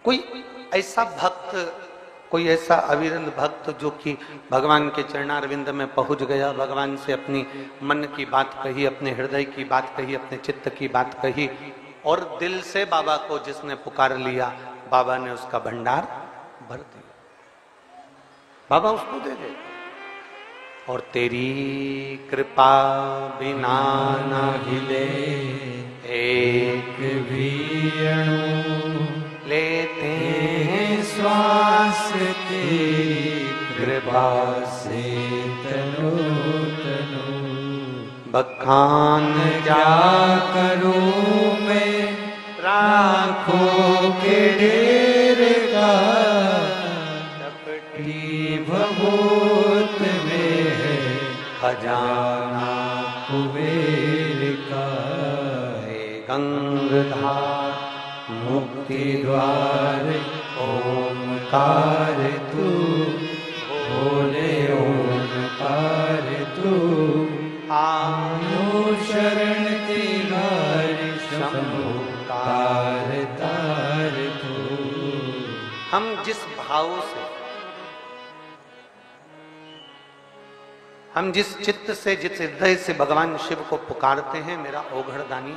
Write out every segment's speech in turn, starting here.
कोई ऐसा भक्त, कोई ऐसा अविरल भक्त जो कि भगवान के चरणारविंद में पहुंच गया, भगवान से अपनी मन की बात कही, अपने हृदय की बात कही, अपने चित्त की बात कही, और दिल से बाबा को जिसने पुकार लिया, बाबा ने उसका भंडार भर दिया, बाबा उसको दे दे। और तेरी कृपा बिना न हिले एक भी अणु, लेते हैं श्वास तेरी कृपा से तनो तनो। बखान क्या करूं मैं राखों के ढेर का, टपटी भभूत में है खजाना कुबेर का। हे गंगाधार मुक्ति द्वार ओमकार तू, भोले ओमकार तू। आनो शरण तिहारी शंभु तार तार तू। हम जिस भाव से, हम जिस चित्त से, जिस हृदय से भगवान शिव को पुकारते हैं, मेरा ओघड़दानी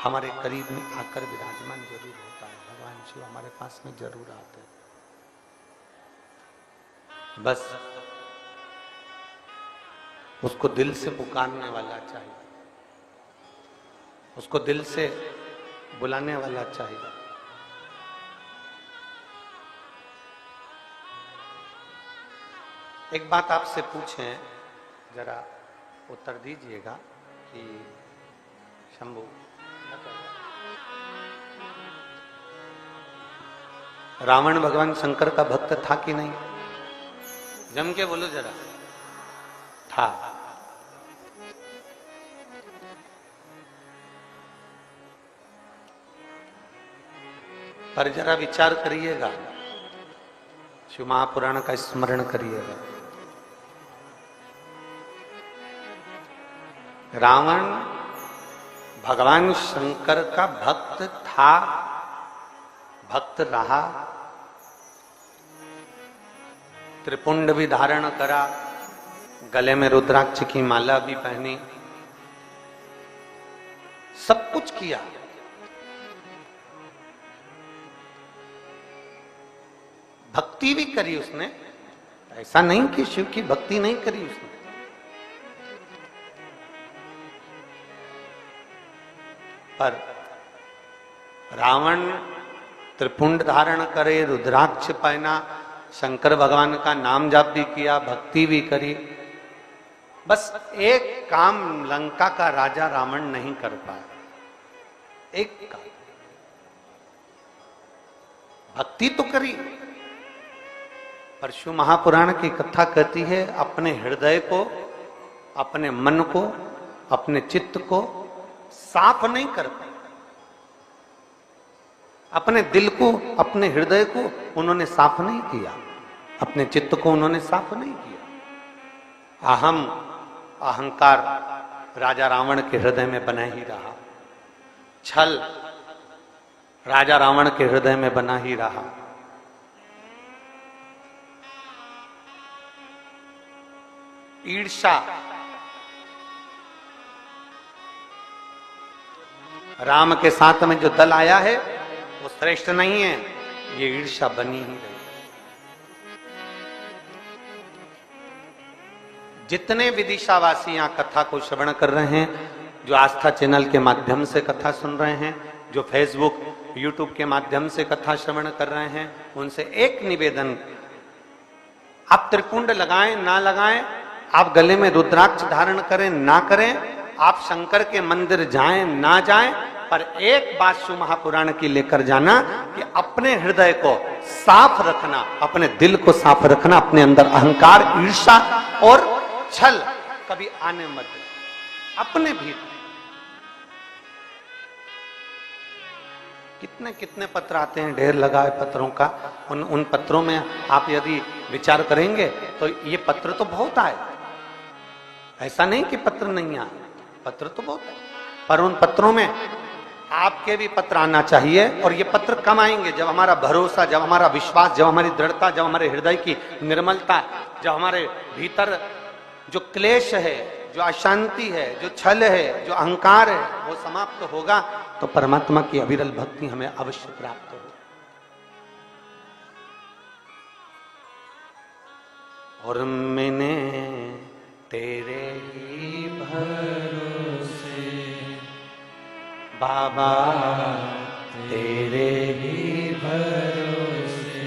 हमारे करीब में आकर विराजमान जरूर होता है। भगवान शिव हमारे पास में जरूर आते हैं। बस उसको दिल से पुकारने वाला चाहिए, उसको दिल से बुलाने वाला चाहिए। एक बात आपसे पूछें, जरा उत्तर दीजिएगा कि शंभू, रावण भगवान शंकर का भक्त था कि नहीं? जम के बोलो जरा। था। पर जरा विचार करिएगा, शिव महापुराण का स्मरण करिएगा। रावण भगवान शंकर का भक्त था, भक्त रहा, त्रिपुंड भी धारण करा, गले में रुद्राक्ष की माला भी पहनी, सब कुछ किया। भक्ति भी करी उसने, ऐसा नहीं कि शिव की भक्ति नहीं करी उसने। पर रावण त्रिपुंड धारण करे, रुद्राक्ष पहना, शंकर भगवान का नाम जाप भी किया, भक्ति भी करी, बस एक काम लंका का राजा रावण नहीं कर पाया। एक काम, भक्ति तो करी, पर शिव महापुराण की कथा कहती है अपने हृदय को, अपने मन को, अपने चित्त को साफ नहीं कर पाए। अपने दिल को, अपने हृदय को उन्होंने साफ नहीं किया, अपने चित्त को उन्होंने साफ नहीं किया। अहम, अहंकार राजा रावण के हृदय में बना ही रहा, छल राजा रावण के हृदय में बना ही रहा। ईर्ष्या, राम के साथ में जो दल आया है वो श्रेष्ठ नहीं है, ये ईर्ष्या बनी ही रही। जितने विदिशावासी यहाँ कथा को श्रवण कर रहे हैं, जो आस्था चैनल के माध्यम से कथा सुन रहे हैं, जो फेसबुक यूट्यूब के माध्यम से कथा श्रवण कर रहे हैं, उनसे एक निवेदन, आप त्रिपुंड लगाएं ना लगाएं, आप गले में रुद्राक्ष धारण करें ना करें, आप शंकर के मंदिर जाएं ना जाएं, पर एक बात शिव महापुराण की लेकर जाना कि अपने हृदय को साफ रखना, अपने दिल को साफ रखना, अपने अंदर अहंकार, ईर्ष्या और छल कभी आने मत देना। अपने भीतर कितने कितने पत्र आते हैं, ढेर लगा है पत्रों का। उन पत्रों में आप यदि विचार करेंगे तो ये पत्र तो बहुत आए, ऐसा नहीं कि पत्र नहीं आए, पत्र तो बहुत है, पर उन पत्रों में आपके भी पत्र आना चाहिए। और ये पत्र कम आएंगे जब हमारा भरोसा, जब हमारा विश्वास, जब हमारी दृढ़ता, जब हमारे हृदय की निर्मलता, जब हमारे भीतर जो क्लेश है, जो अशांति है, जो छल है, जो अहंकार है, वो समाप्त होगा तो परमात्मा की अविरल भक्ति हमें अवश्य प्राप्त होगी। और मैंने तेरे ही भरोसे बाबा, तेरे ही भरोसे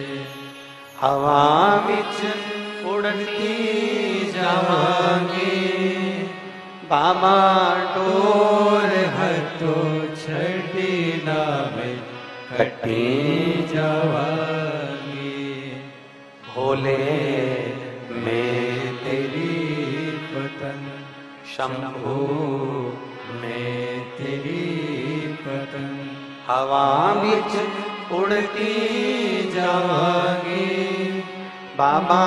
हवा विच उड़ती जावांगे बाबा, डोर हथो छड़ी नावे कटी जावांगे। भोले मैं तेरी पतन, शंभू मैं तेरी पतन, हवा बिच उड़ती जावांगी बाबा,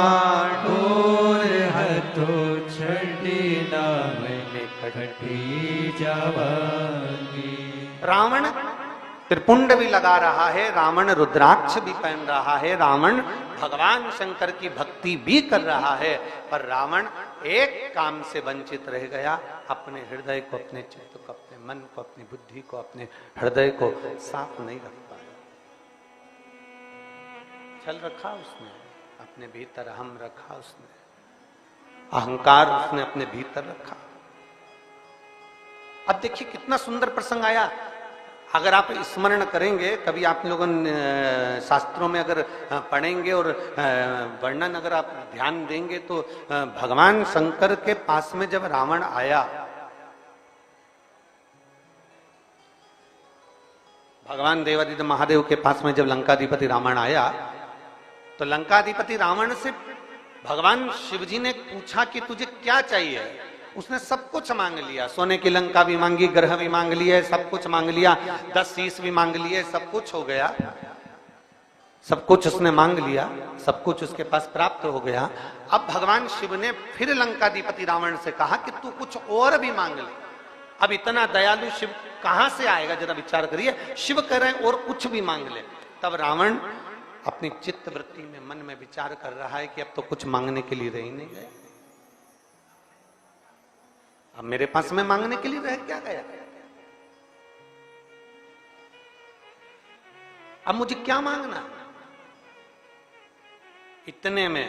डोर हथो छड़ी नावे कटी जावांगी। रावण त्रिपुंड भी लगा रहा है, रावण रुद्राक्ष भी पहन रहा है, रावण भगवान शंकर की भक्ति भी कर रहा है, पर रावण एक काम से वंचित रह गया, अपने हृदय को, अपने चित्त को, अपने मन को, अपनी बुद्धि को, अपने हृदय को साफ नहीं रख पाया। छल रखा उसने अपने भीतर, हम रखा उसने, अहंकार उसने अपने भीतर रखा। अब देखिए कितना सुंदर प्रसंग आया। अगर आप स्मरण करेंगे, कभी आप लोगों शास्त्रों में अगर पढ़ेंगे और वर्णन अगर आप ध्यान देंगे तो भगवान शंकर के पास में जब रावण आया, भगवान देवादिदेव महादेव के पास में जब लंकाधिपति रावण आया, तो लंकाधिपति रावण से भगवान शिवजी ने पूछा कि तुझे क्या चाहिए। उसने सब कुछ मांग लिया, सोने की लंका भी मांगी, ग्रह भी मांग लिए, सब कुछ मांग लिया, 10 शीश भी मांग लिए, सब कुछ हो गया, सब कुछ उसने मांग लिया, सब कुछ उसके पास प्राप्त हो गया। अब भगवान शिव ने फिर लंकाधिपति रावण से कहा कि तू कुछ और भी मांग ले। अब इतना दयालु शिव कहां से आएगा, जरा विचार करिए। शिव कह रहे हैं और कुछ भी मांग ले। तब रावण अपनी चित्त वृत्ति में, मन में विचार कर रहा है कि अब तो कुछ मांगने के लिए रह ही नहीं गए, अब मेरे पास में मांगने के लिए रह क्या गया, अब मुझे क्या मांगना। इतने में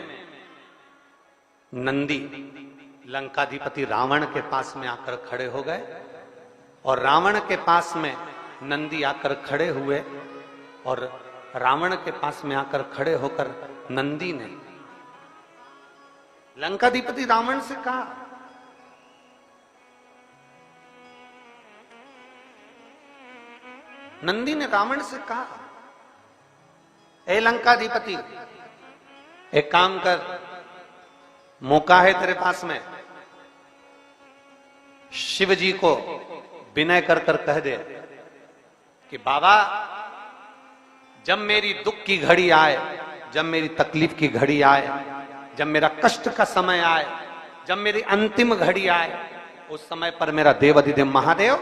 नंदी लंकाधिपति रावण के पास में आकर खड़े हो गए, और रावण के पास में नंदी आकर खड़े हुए, और रावण के पास में आकर खड़े होकर नंदी ने लंकाधिपति रावण से कहा, नंदी ने रावण से कहा, ए लंकाधिपति, एक काम कर, मौका है तेरे पास में, शिव जी को विनय कर कर कह दे कि बाबा, जब मेरी दुख की घड़ी आए, जब मेरी तकलीफ की घड़ी आए, जब मेरा कष्ट का समय आए, जब मेरी अंतिम घड़ी आए, उस समय पर मेरा देवाधिदेव महादेव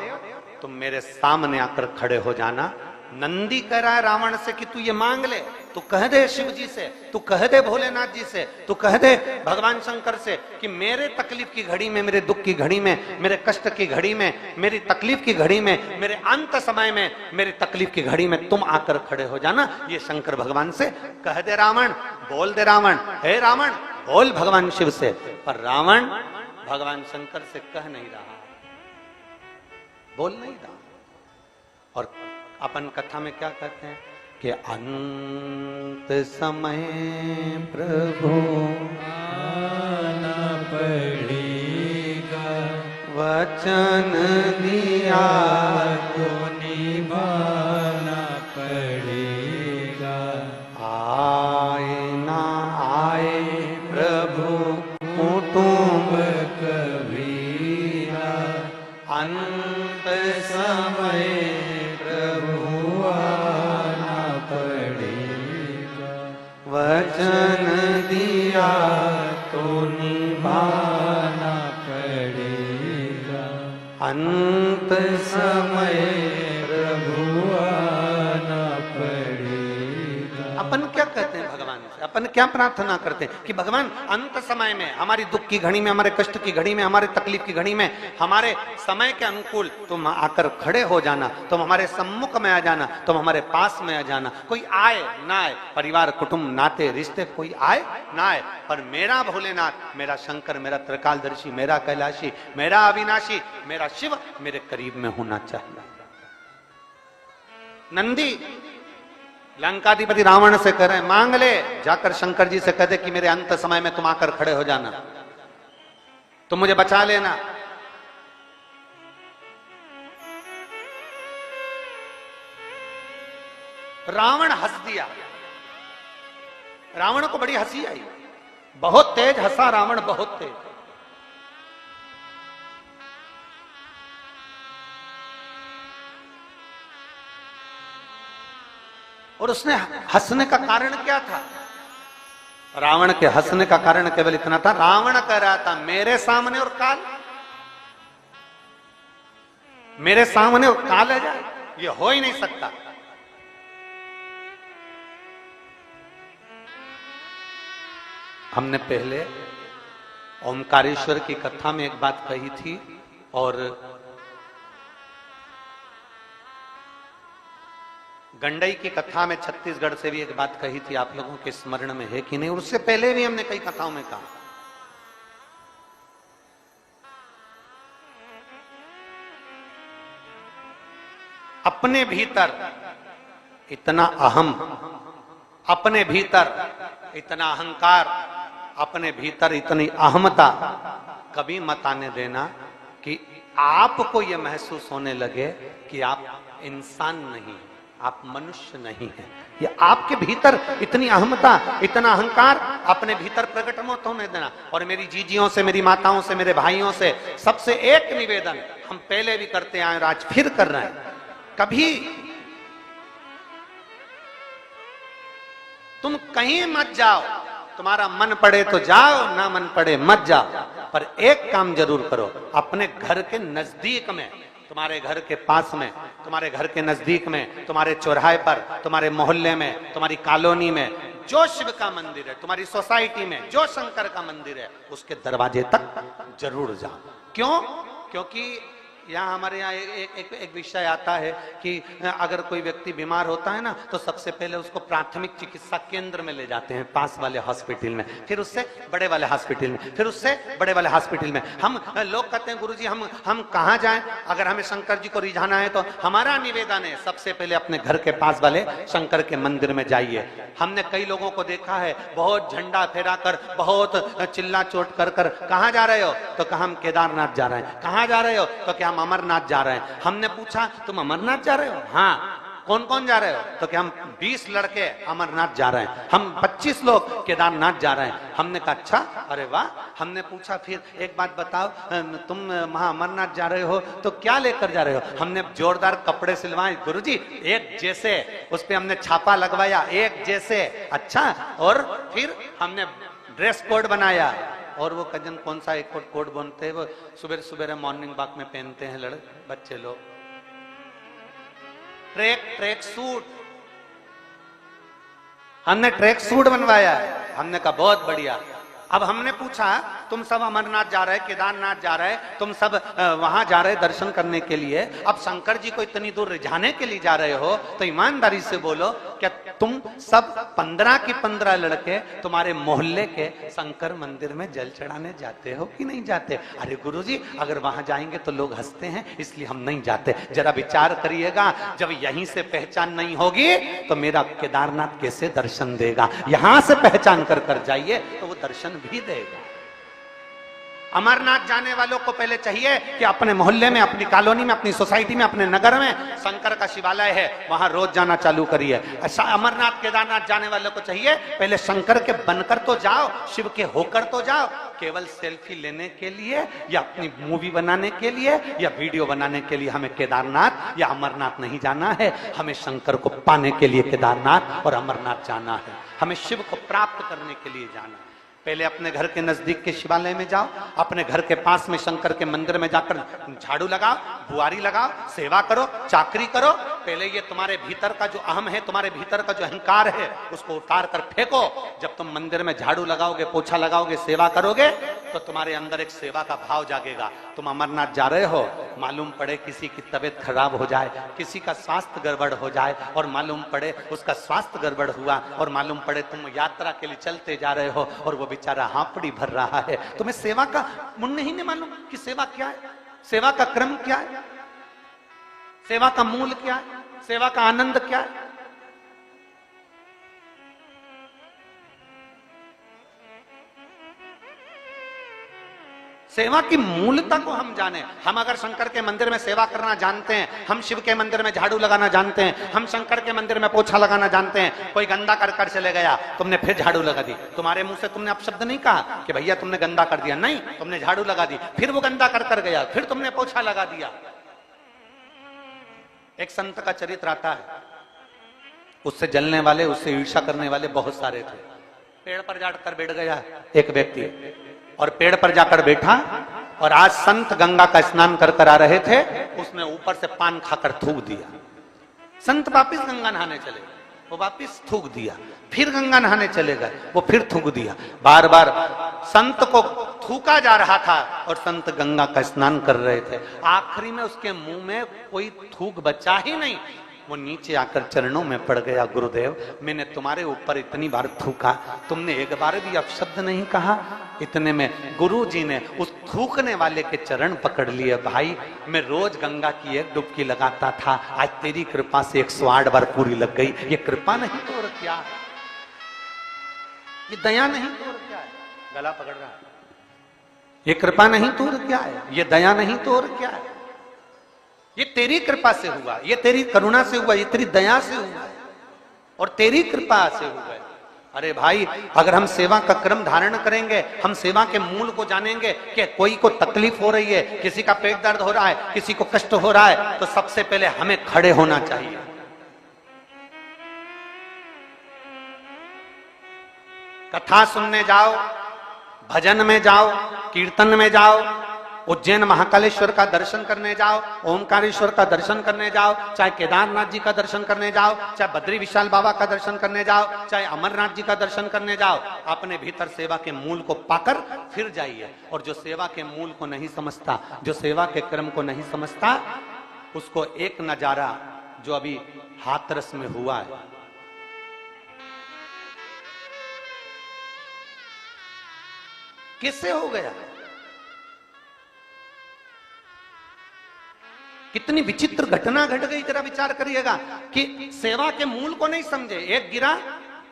तुम मेरे सामने आकर खड़े हो जाना। नंदी कह रहा है रावण से कि तू ये मांग ले, तू कह दे शिव जी से, तू कह दे भोलेनाथ जी से, तू कह दे भगवान शंकर से कि मेरे तकलीफ की घड़ी में, मेरे दुख की घड़ी में, मेरे कष्ट की घड़ी में, मेरी तकलीफ की घड़ी में, मेरे अंत समय में, मेरी तकलीफ की घड़ी में तुम आकर खड़े हो जाना। ये शंकर भगवान से कह दे रावण, बोल दे रावण, हे रावण बोल भगवान शिव से। पर रावण भगवान शंकर से कह नहीं रहा, बोल नहीं रहा। और अपन कथा में क्या कहते हैं कि अंत समय प्रभु आना पड़ेगा, वचन दिया तो निभाना पड़ेगा, आए ना आए प्रभु कुटुंब कबीरा, अंत समय वचन दिया तो निभाना पड़ेगा, अंत समय प्रभु अपन क्या कहते हैं भगवान से, अपन क्या प्रार्थना करते हैं कि भगवान अंत समय में, हमारी दुख की घड़ी में, हमारे कष्ट की घड़ी में, हमारे तकलीफ की घड़ी में, हमारे समय के अनुकूल तुम आकर खड़े हो जाना, तुम हमारे सम्मुख में आ जाना, तुम हमारे पास में आ जाना। कोई आए ना आए, परिवार कुटुंब नाते रिश्ते कोई आए ना आए, पर मेरा भोलेनाथ, मेरा शंकर, मेरा त्रिकालदर्शी, मेरा कैलाशी, मेरा अविनाशी, मेरा शिव मेरे करीब में होना चाहिए। नंदी लंकाधिपति रावण से कह रहे हैं, मांग ले, जाकर शंकर जी से कहते कि मेरे अंत समय में तुम आकर खड़े हो जाना, तुम मुझे बचा लेना। रावण हंस दिया, रावण को बड़ी हंसी आई, बहुत तेज हंसा रावण, बहुत तेज। और उसने हंसने का कारण क्या था? रावण के हंसने का कारण केवल इतना था, रावण कह रहा था मेरे सामने और काल, मेरे सामने और काल आ जाए, ये हो ही नहीं सकता। हमने पहले ओमकारेश्वर की कथा में एक बात कही थी, और गंडई की कथा में छत्तीसगढ़ से भी एक बात कही थी, आप लोगों के स्मरण में है कि नहीं? उससे पहले भी हमने कई कथाओं में कहा, अपने भीतर इतना अहम, अपने भीतर इतना अहंकार, अपने भीतर इतनी अहमता कभी मत आने देना कि आपको यह महसूस होने लगे कि आप इंसान नहीं, आप मनुष्य नहीं हैं। ये आपके भीतर इतनी अहमता, इतना अहंकार अपने भीतर प्रकट मत होने देना। और मेरी जीजियों से, मेरी माताओं से, मेरे भाइयों से सबसे एक निवेदन, हम पहले भी करते आए और आज फिर कर रहे हैं, कभी तुम कहीं मत जाओ, तुम्हारा मन पड़े तो जाओ, ना मन पड़े मत जाओ, पर एक काम जरूर करो, अपने घर के नजदीक में, तुम्हारे घर के पास में, तुम्हारे घर के नजदीक में, तुम्हारे चौराहे पर, तुम्हारे मोहल्ले में, तुम्हारी कॉलोनी में जो शिव का मंदिर है, तुम्हारी सोसाइटी में जो शंकर का मंदिर है, उसके दरवाजे तक जरूर जाओ। क्यों? क्योंकि यहाँ हमारे यहाँ एक विषय आता है कि अगर कोई व्यक्ति बीमार होता है ना, तो सबसे पहले उसको प्राथमिक चिकित्सा केंद्र में ले जाते हैं, पास वाले हॉस्पिटल में, फिर उससे बड़े वाले हॉस्पिटल में, फिर उससे बड़े वाले हॉस्पिटल में। हम लोग कहते हैं गुरुजी हम कहाँ जाएं? अगर हमें शंकर जी को रिझाना है तो हमारा निवेदन है सबसे पहले अपने घर के पास वाले शंकर के मंदिर में जाइए। हमने कई लोगों को देखा है बहुत झंडा फहरा कर, बहुत चिल्ला चोट कर कर, कहाँ जा रहे हो? तो कहा हम केदारनाथ जा रहे हैं। कहाँ जा रहे हो? तो क्या हम अमरनाथ जा रहे हैं। हमने पूछा तुम अमरनाथ जा रहे हो? हाँ। कौन कौन जा रहे हो? तो क्या हम 20 लड़के अमरनाथ जा रहे हैं, हम 25 लोग केदारनाथ जा रहे हैं। हमने कहा अच्छा, अरे वाह। हमने पूछा फिर एक बात बताओ, तुम वहां अमरनाथ जा रहे हो तो क्या लेकर जा रहे हो? हमने जोरदार कपड़े सिलवाए गुरुजी, एक जैसे, उस पर हमने छापा लगवाया, एक जैसे। अच्छा, और फिर हमने ड्रेस कोड बनाया, और वो कजन कौन सा एक कोड बनते हैं, वो सुबह सुबह मॉर्निंग वॉक में पहनते हैं बच्चे लोग, ट्रैक सूट। हमने ट्रैक सूट बनवाया है। हमने कहा बहुत बढ़िया। अब हमने पूछा तुम सब अमरनाथ जा रहे, केदारनाथ जा रहे, तुम सब वहां जा रहे दर्शन करने के लिए, अब शंकर जी को इतनी दूर रिझाने के लिए जा रहे हो, तो ईमानदारी से बोलो, क्या तुम सब 15 की 15 लड़के तुम्हारे मोहल्ले के शंकर मंदिर में जल चढ़ाने जाते हो कि नहीं जाते? अरे गुरुजी, अगर वहां जाएंगे तो लोग हंसते हैं, इसलिए हम नहीं जाते। जरा विचार करिएगा, जब यहीं से पहचान नहीं होगी तो मेरा केदारनाथ कैसे दर्शन देगा? यहां से पहचान कर जाइए तो वो दर्शन भी देगा। अमरनाथ जाने वालों को पहले चाहिए कि अपने मोहल्ले में, अपनी कॉलोनी में, अपनी सोसाइटी में, अपने नगर में शंकर का शिवालय है, वहां रोज जाना चालू करिए। अमरनाथ केदारनाथ जाने वालों को चाहिए पहले शंकर के बनकर तो जाओ, शिव के होकर तो जाओ। केवल सेल्फी लेने के लिए या अपनी मूवी बनाने के लिए या वीडियो बनाने के लिए हमें केदारनाथ या अमरनाथ नहीं जाना है। हमें शंकर को पाने के लिए केदारनाथ और अमरनाथ जाना है। हमें शिव को प्राप्त करने के लिए जाना है। पहले अपने घर के नजदीक के शिवालय में जाओ, अपने घर के पास में शंकर के मंदिर में जाकर झाड़ू लगाओ, बुआरी लगाओ, सेवा करो, चाकरी करो, पहले ये तुम्हारे भीतर का जो अहम है, तुम्हारे भीतर का जो अहंकार है, उसको उतार कर फेंको। जब तुम मंदिर में झाड़ू लगाओगे, पोछा लगाओगे, सेवा करोगे, तो तुम्हारे अंदर एक सेवा का भाव जागेगा। तुम अमरनाथ जा रहे हो, मालूम पड़े किसी की तबीयत खराब हो जाए, किसी का स्वास्थ्य गड़बड़ हो जाए, और मालूम पड़े उसका स्वास्थ्य गड़बड़ हुआ, और मालूम पड़े तुम यात्रा के लिए चलते जा रहे हो और वो बेचारा हांपड़ी भर रहा है, तुम्हें सेवा का मुन्ने ही नहीं मालूम कि सेवा क्या है, सेवा का क्रम क्या है, सेवा का मूल क्या है, सेवा का आनंद क्या है। सेवा की मूलता को हम जाने। हम अगर शंकर के मंदिर में सेवा करना जानते हैं, हम शिव के मंदिर में झाड़ू लगाना जानते हैं, हम शंकर के मंदिर में पोछा लगाना जानते हैं, कोई गंदा कर चले गया, तुमने फिर झाड़ू लगा दी, तुम्हारे मुंह से तुमने अपशब्द नहीं कहा कि भैया तुमने गंदा कर दिया, नहीं, तुमने झाड़ू लगा दी, फिर वो गंदा कर गया, फिर तुमने पोछा लगा दिया। एक संत का चरित्र आता है, उससे जलने वाले, उससे ईर्ष्या करने वाले बहुत सारे थे। पेड़ पर जाकर बैठ गया एक व्यक्ति, और पेड़ पर जाकर बैठा, और आज संत गंगा का स्नान कर आ रहे थे, उसने ऊपर से पान खाकर थूक दिया। संत वापिस गंगा नहाने चले, वो वापिस थूक दिया, फिर गंगा नहाने चले गए, वो फिर थूक दिया। बार बार संत को थूका जा रहा था और संत गंगा का स्नान कर रहे थे। आखिरी में उसके मुंह में कोई थूक बचा ही नहीं, वो नीचे आकर चरणों में पड़ गया, गुरुदेव मैंने तुम्हारे ऊपर इतनी बार थूका, तुमने एक बार भी अपशब्द नहीं कहा। इतने में गुरु जी ने उस थूकने वाले के चरण पकड़ लिए। भाई मैं रोज गंगा की एक डुबकी लगाता था, आज तेरी कृपा से 108 बार पूरी लग गई। ये कृपा नहीं तो और क्या, ये दया नहीं तो और क्या है। गला पकड़ रहा है, ये कृपा नहीं तो और क्या है, ये दया नहीं तो और क्या है। ये तेरी कृपा से हुआ, ये तेरी करुणा से हुआ, ये तेरी दया से हुआ, और तेरी कृपा से हुआ। अरे भाई अगर हम सेवा का क्रम धारण करेंगे, हम सेवा के मूल को जानेंगे कि कोई को तकलीफ हो रही है, किसी का पेट दर्द हो रहा है, किसी को कष्ट हो रहा है, तो सबसे पहले हमें खड़े होना चाहिए। कथा सुनने जाओ, भजन में जाओ, कीर्तन में जाओ, उज्जैन महाकालेश्वर का दर्शन करने जाओ, ओमकारेश्वर का दर्शन करने जाओ, चाहे केदारनाथ जी का दर्शन करने जाओ, चाहे बद्री विशाल बाबा का दर्शन करने जाओ, चाहे अमरनाथ जी का दर्शन करने जाओ, अपने भीतर सेवा के मूल को पाकर फिर जाइए। और जो सेवा के मूल को नहीं समझता, जो सेवा के क्रम को नहीं समझता, उसको एक नजारा जो अभी हाथरस में हुआ है, किससे हो गया, कितनी विचित्र घटना घट गई। जरा विचार करिएगा कि सेवा के मूल को नहीं समझे, एक गिरा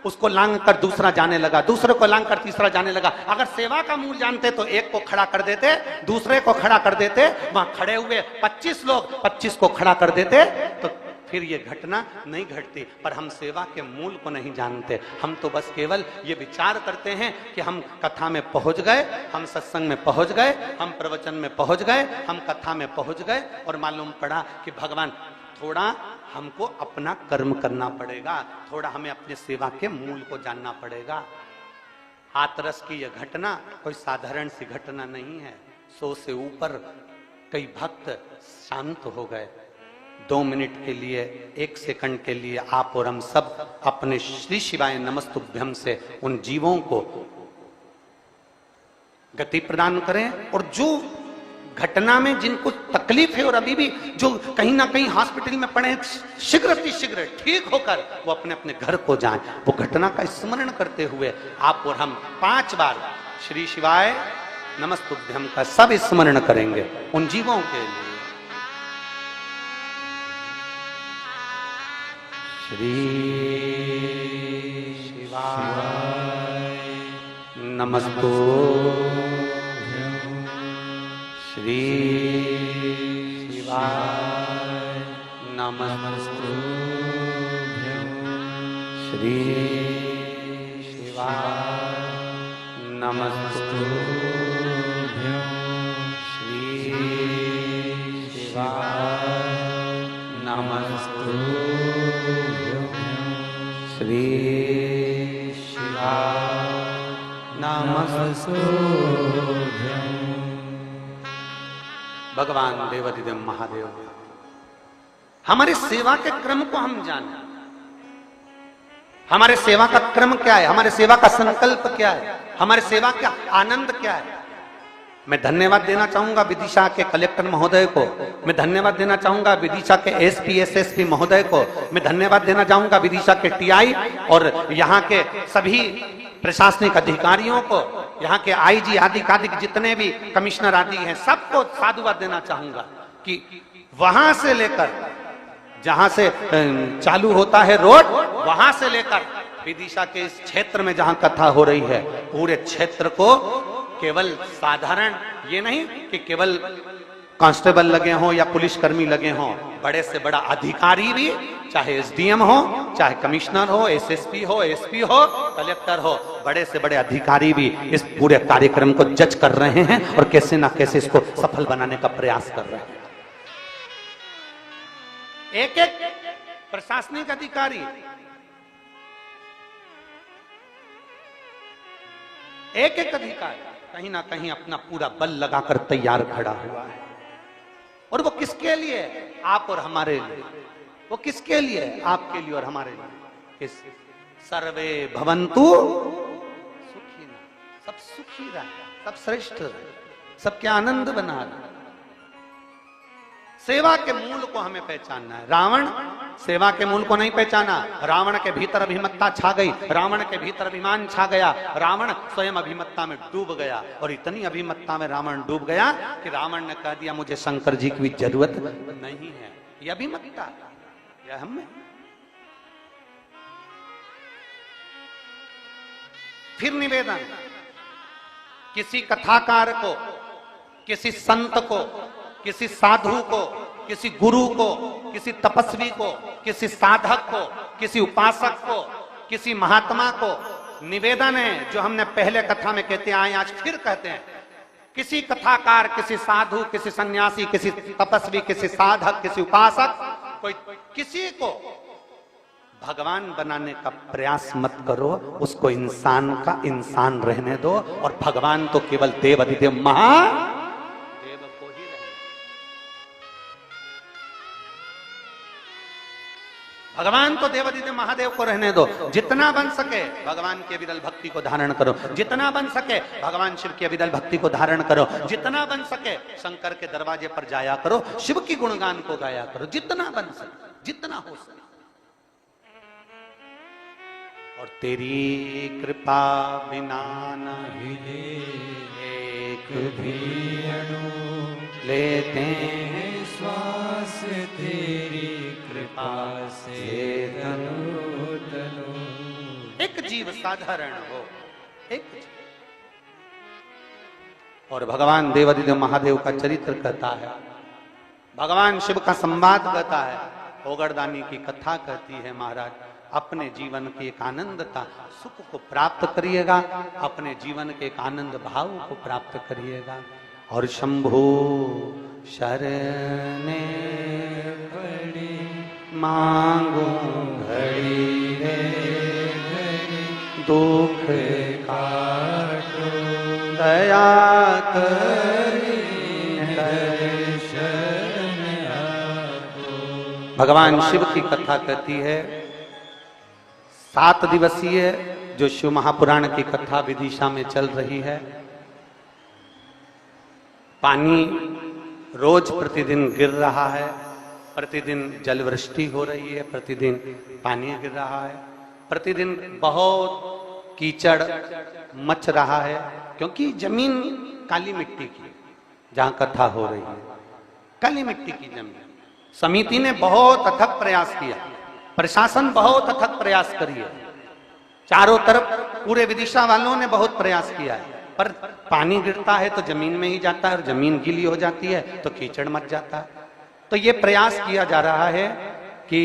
उसको लांग कर दूसरा जाने लगा, दूसरे को लांग कर तीसरा जाने लगा। अगर सेवा का मूल जानते तो एक को खड़ा कर देते, दूसरे को खड़ा कर देते, वहां खड़े हुए 25 लोग 25 को खड़ा कर देते, तो फिर ये घटना नहीं घटती। पर हम सेवा के मूल को नहीं जानते, हम तो बस केवल ये विचार करते हैं कि हम कथा में पहुंच गए, हम सत्संग में पहुंच गए, हम प्रवचन में पहुंच गए, हम कथा में पहुंच गए, और मालूम पड़ा कि भगवान थोड़ा हमको अपना कर्म करना पड़ेगा, थोड़ा हमें अपने सेवा के मूल को जानना पड़ेगा। हाथरस की यह घटना कोई साधारण सी घटना नहीं है। 100 से ऊपर कई भक्त शांत हो गए। 2 मिनट के लिए, 1 सेकंड के लिए आप और हम सब अपने श्री शिवाय नमस्तुभ्यम से उन जीवों को गति प्रदान करें, और जो घटना में जिनको तकलीफ है और अभी भी जो कहीं ना कहीं हॉस्पिटल में पड़े, शीघ्र ठीक होकर वो अपने अपने घर को जाएं। वो घटना का स्मरण करते हुए आप और हम 5 बार श्री शिवाय नमस्तुभ्यम का सब स्मरण करेंगे उन जीवों के लिए। श्री शिवाय नमस्तुभ्यं, श्री शिवाय नमस्तुभ्यं, श्री शिवाय नमस्तुभ्यं, श्री शिवाय नमस्तुभ्यं, श्री शिवाय नमस्तुभ्यं। भगवान देवाधिदेव महादेव हमारे सेवा के क्रम को हम जाने। हमारे सेवा का क्रम क्या है, हमारे सेवा का संकल्प क्या है, हमारे सेवा का आनंद क्या है। मैं धन्यवाद देना चाहूंगा विदिशा के कलेक्टर महोदय को, मैं धन्यवाद देना चाहूंगा विदिशा के एसपी एसएसपी महोदय को, मैं धन्यवाद देना चाहूंगा विदिशा के टीआई और यहाँ के सभी प्रशासनिक अधिकारियों को, यहाँ के आईजी आदि आदि जितने भी कमिश्नर आदि हैं, सबको साधुवाद देना चाहूंगा कि वहां से लेकर जहां से चालू होता है रोड, वहां से लेकर विदिशा के इस क्षेत्र में जहां कथा हो रही है, पूरे क्षेत्र को केवल साधारण ये नहीं कि केवल कांस्टेबल लगे हों या पुलिसकर्मी लगे हों, बड़े से बड़ा अधिकारी भी, चाहे एसडीएम हो, चाहे कमिश्नर हो, एसएसपी हो, एसपी हो, कलेक्टर हो, बड़े से बड़े अधिकारी भी इस पूरे कार्यक्रम को जज कर रहे हैं और कैसे ना कैसे इसको सफल बनाने का प्रयास कर रहे हैं। एक एक प्रशासनिक अधिकारी, एक एक अधिकारी कहीं ना कहीं अपना पूरा बल लगाकर तैयार खड़ा हुआ है। और वो किसके लिए? आप और हमारे लिए। वो किसके लिए? आपके लिए और हमारे लिए। किस? सर्वे भवन्तु सुखी, सब सुखी रहे, सब श्रेष्ठ रहे, सबके आनंद बना रहे। सेवा के मूल को हमें पहचानना है। रावण सेवा के मूल को नहीं पहचाना, रावण के भीतर अभिमत्ता छा गई, रावण के भीतर अभिमान छा गया, रावण स्वयं अभिमत्ता में डूब गया। और इतनी अभिमत्ता में रावण डूब गया कि रावण ने कह दिया मुझे शंकर जी की भी जरूरत नहीं है। ये अभिमत्ता, यह हमें। फिर निवेदन, किसी कथाकार को, किसी संत को, किसी साधु को, किसी गुरु को, किसी तपस्वी को, किसी साधक को, किसी उपासक को, किसी महात्मा को निवेदन है, जो हमने पहले कथा में कहते आए, आज फिर कहते हैं, किसी कथाकार, किसी साधु, किसी सन्यासी, किसी तपस्वी, किसी साधक, किसी उपासक, कोई किसी को भगवान बनाने का प्रयास मत करो, उसको इंसान का इंसान रहने दो। और भगवान तो केवल देव अधिदेव महादेव को ही रहने। भगवान तो देव अधिदेव महादेव को रहने दो। जितना बन सके भगवान की अविरल भक्ति को धारण करो, जितना बन सके भगवान शिव की अविरल भक्ति को धारण करो, जितना बन सके शंकर के दरवाजे पर जाया करो, शिव की गुणगान को गाया करो, जितना बन सके, जितना हो सके। और तेरी कृपा बिना नहीं एक भी अणु लेते हैं श्वास, तेरी कृपा से तनु तनु। एक जीव साधारण हो, एक जीव। और भगवान देवाधिदेव महादेव का चरित्र कहता है, भगवान शिव का संवाद कहता है, ओगरदानी की कथा कहती है, महाराज अपने जीवन के एक आनंदता सुख को प्राप्त करिएगा, अपने जीवन के एक आनंद भाव को प्राप्त करिएगा। और शंभो शरणे पड़ी मांगो घड़ी रे घड़ी, दुख काटो दया करी दर्शन आपो। भगवान शिव की कथा कहती है, 7 दिवसीय जो शिव महापुराण की कथा विदिशा में चल रही है। पानी रोज प्रतिदिन गिर रहा है, प्रतिदिन जलवृष्टि हो रही है, प्रतिदिन पानी गिर रहा है, प्रतिदिन बहुत कीचड़ मच रहा है, क्योंकि जमीन काली मिट्टी की, जहां कथा हो रही है काली मिट्टी की जमीन। समिति ने बहुत अथक प्रयास किया, प्रशासन बहुत अथक प्रयास करिए, चारों तरफ पूरे विदिशा वालों ने बहुत प्रयास किया है, पर पानी गिरता है तो जमीन में ही जाता है, और जमीन गीली हो जाती है तो कीचड़ मच जाता है। तो ये प्रयास किया जा रहा है कि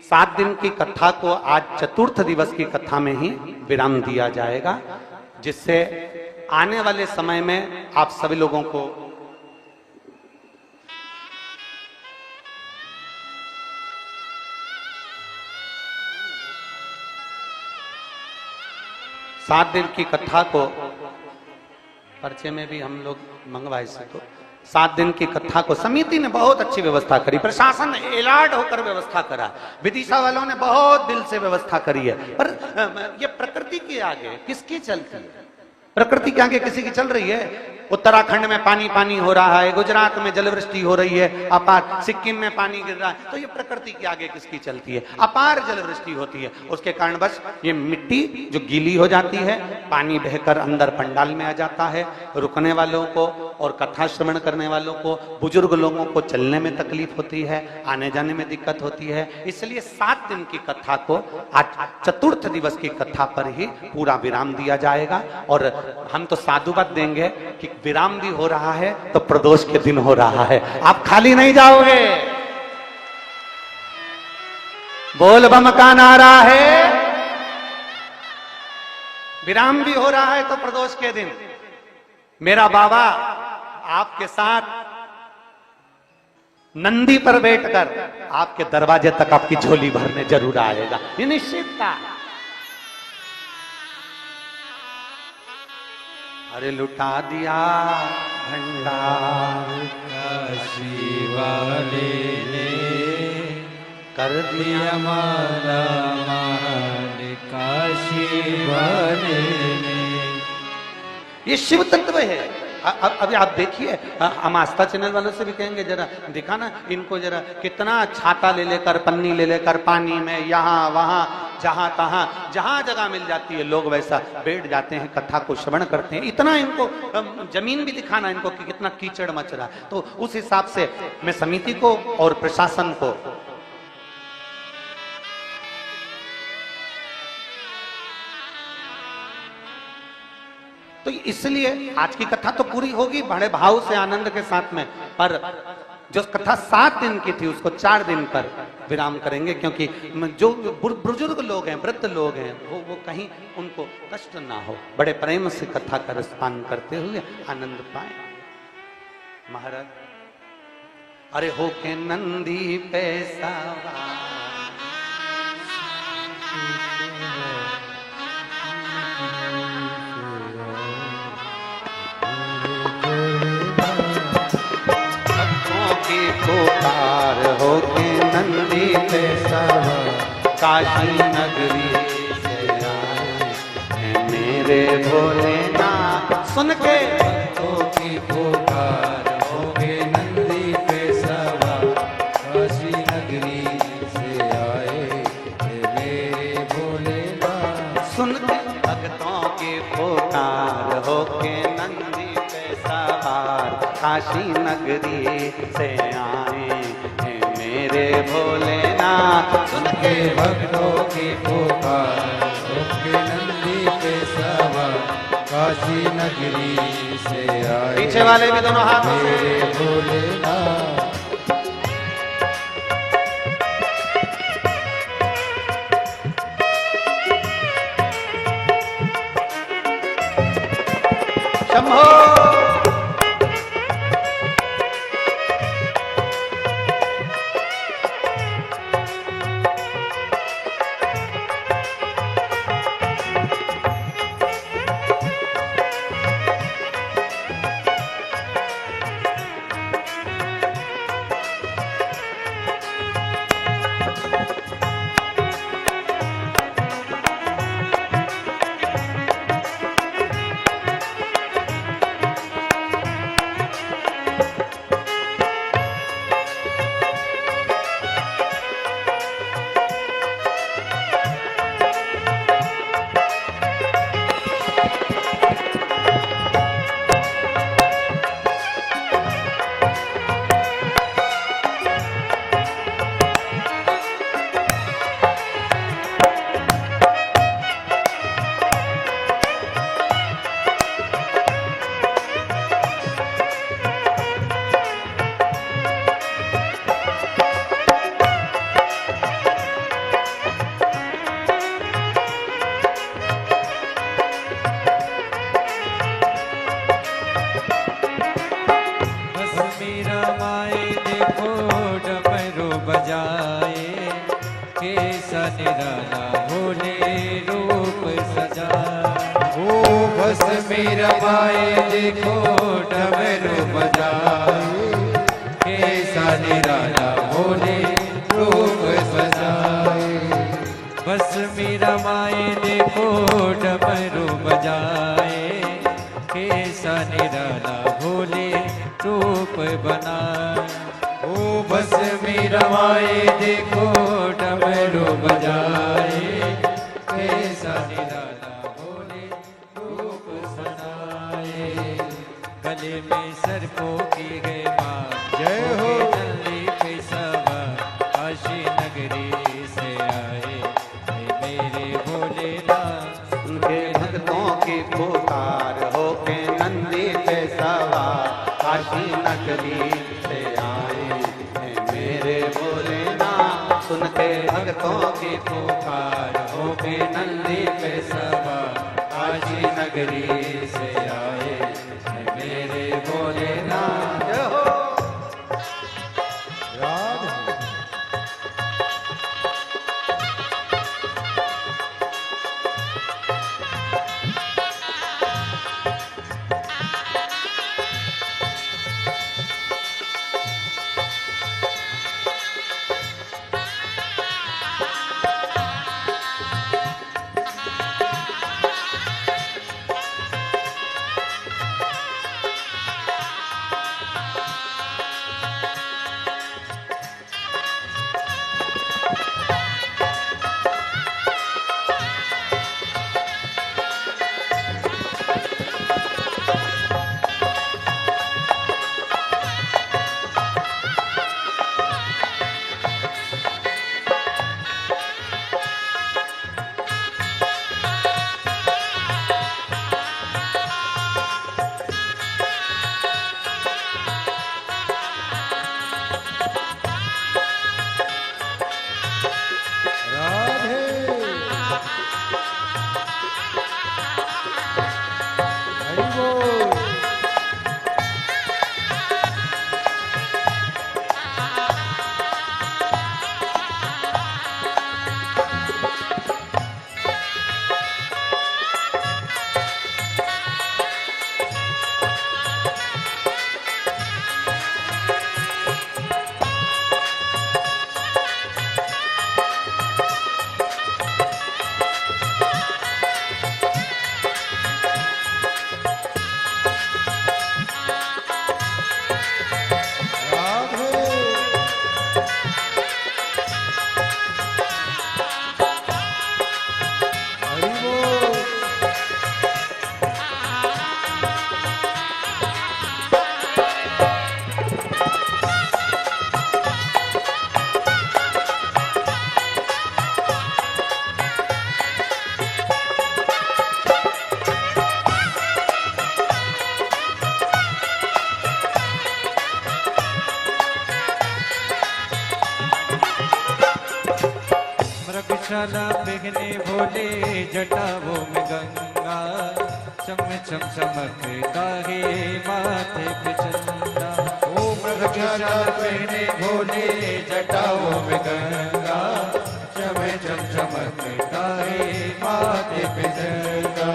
7 दिन की कथा को आज चतुर्थ दिवस की कथा में ही विराम दिया जाएगा, जिससे आने वाले समय में आप सभी लोगों को 7 दिन की कथा को पर्चे में भी हम लोग मंगवाए से, तो 7 दिन की कथा को समिति ने बहुत अच्छी व्यवस्था करी, प्रशासन एलार्ड होकर व्यवस्था करा, विदिशा वालों ने बहुत दिल से व्यवस्था करी है। पर ये प्रकृति के आगे किसकी चलती है? प्रकृति के आगे किसी की चल रही है? उत्तराखंड में पानी पानी हो रहा है, गुजरात में जलवृष्टि हो रही है अपार, सिक्किम में पानी गिर रहा है, तो ये प्रकृति के आगे किसकी चलती है? अपार जलवृष्टि होती है, उसके कारण बस ये मिट्टी जो गीली हो जाती है, पानी बहकर अंदर पंडाल में आ जाता है। रुकने वालों को और कथा श्रवण करने वालों को, बुजुर्ग लोगों को चलने में तकलीफ होती है, आने जाने में दिक्कत होती है। इसलिए 7 दिन की कथा को आज चतुर्थ दिवस की कथा पर ही पूरा विराम दिया जाएगा। और हम तो साधुवाद देंगे कि विराम भी हो रहा है तो प्रदोष के दिन हो रहा है, आप खाली नहीं जाओगे। बोल बम का नारा है, विराम भी हो रहा है तो प्रदोष के दिन मेरा बाबा आपके साथ नंदी पर बैठकर आपके दरवाजे तक आपकी झोली भरने जरूर आएगा, ये निश्चित था। अरे लुटा दिया भंडार काशी वाले ने, कर दिया माला माल काशी वाले ने। ये शिव तत्व है। अभी आप देखिए, हम आस्था चैनल वालों से भी कहेंगे जरा दिखा ना इनको, जरा कितना छाता ले लेकर, पन्नी ले लेकर पानी में यहाँ वहां जहां तहां जहां जगह मिल जाती है लोग वैसा बैठ जाते हैं, कथा को श्रवण करते हैं। इतना इनको जमीन भी दिखाना इनको कि कितना कीचड़ मच रहा है। तो उस हिसाब से मैं समिति को और प्रशासन को तो इसलिए आज की कथा तो पूरी होगी बड़े भाव से, आनंद के साथ में, पर जो कथा 7 दिन की थी उसको 4 दिन पर विराम करेंगे, क्योंकि जो बुजुर्ग लोग हैं, वृद्ध लोग हैं, वो कहीं उनको कष्ट ना हो, बड़े प्रेम से कथा का रसपान करते हुए आनंद पाए। महाराज अरे हो के नंदी पे सवार, पुकार हो के नंदी पे सवार, काशी नगरी से आए हैं मेरे भोलेनाथ। सुन के भक्तों की पुकार हो के नंदी पे सवार, काशी नगरी से आए हैं मेरे भोलेनाथ। सुन के भक्तों की पुकार हो के नंदी पे सवार, काशी नगरी से आए हैं मेरे भोलेनाथ। सुन के भक्तों की पुकार हो के नंदी पे सवार, काशी नगरी से आए पीछे वाले भी दोनों हाथों से मेरे भोलेनाथ। शंभो। में रमाए देखो डमरू बजाए, कैसा निराला भोले रूप सजाए। बस में रमाए देखो डमरू बजाए, कैसा निराला भोले रूप बनाए। ओ बस में रमाए देखो डमरू बजाए, कैसा निराला भोले रूप सजाए। गले में सर्पों की है माँ, जय हो। नल्ली पे सवार काशी नगरी से आए, हे मेरे भोलेनाथ। उनके भक्तों की पुकार हो के नंदी पे सवार काशी नगरी से आए, हे मेरे भोलेनाथ। सुन के भक्तों की पुकार हो के नंदी पे सवार काशी नगरी से आए, हे मेरे भोलेनाथ। जय हो। राधे राधे हरि बोल। हरि बोल। मृगशाला बिघने भोले जटाओं में गंगा, चम चम चमकता है माथे पे चंदा। ओ मृगशाला बिघने भोले जटाओं में गंगा, चम चम चमकता है माथे पे चंदा।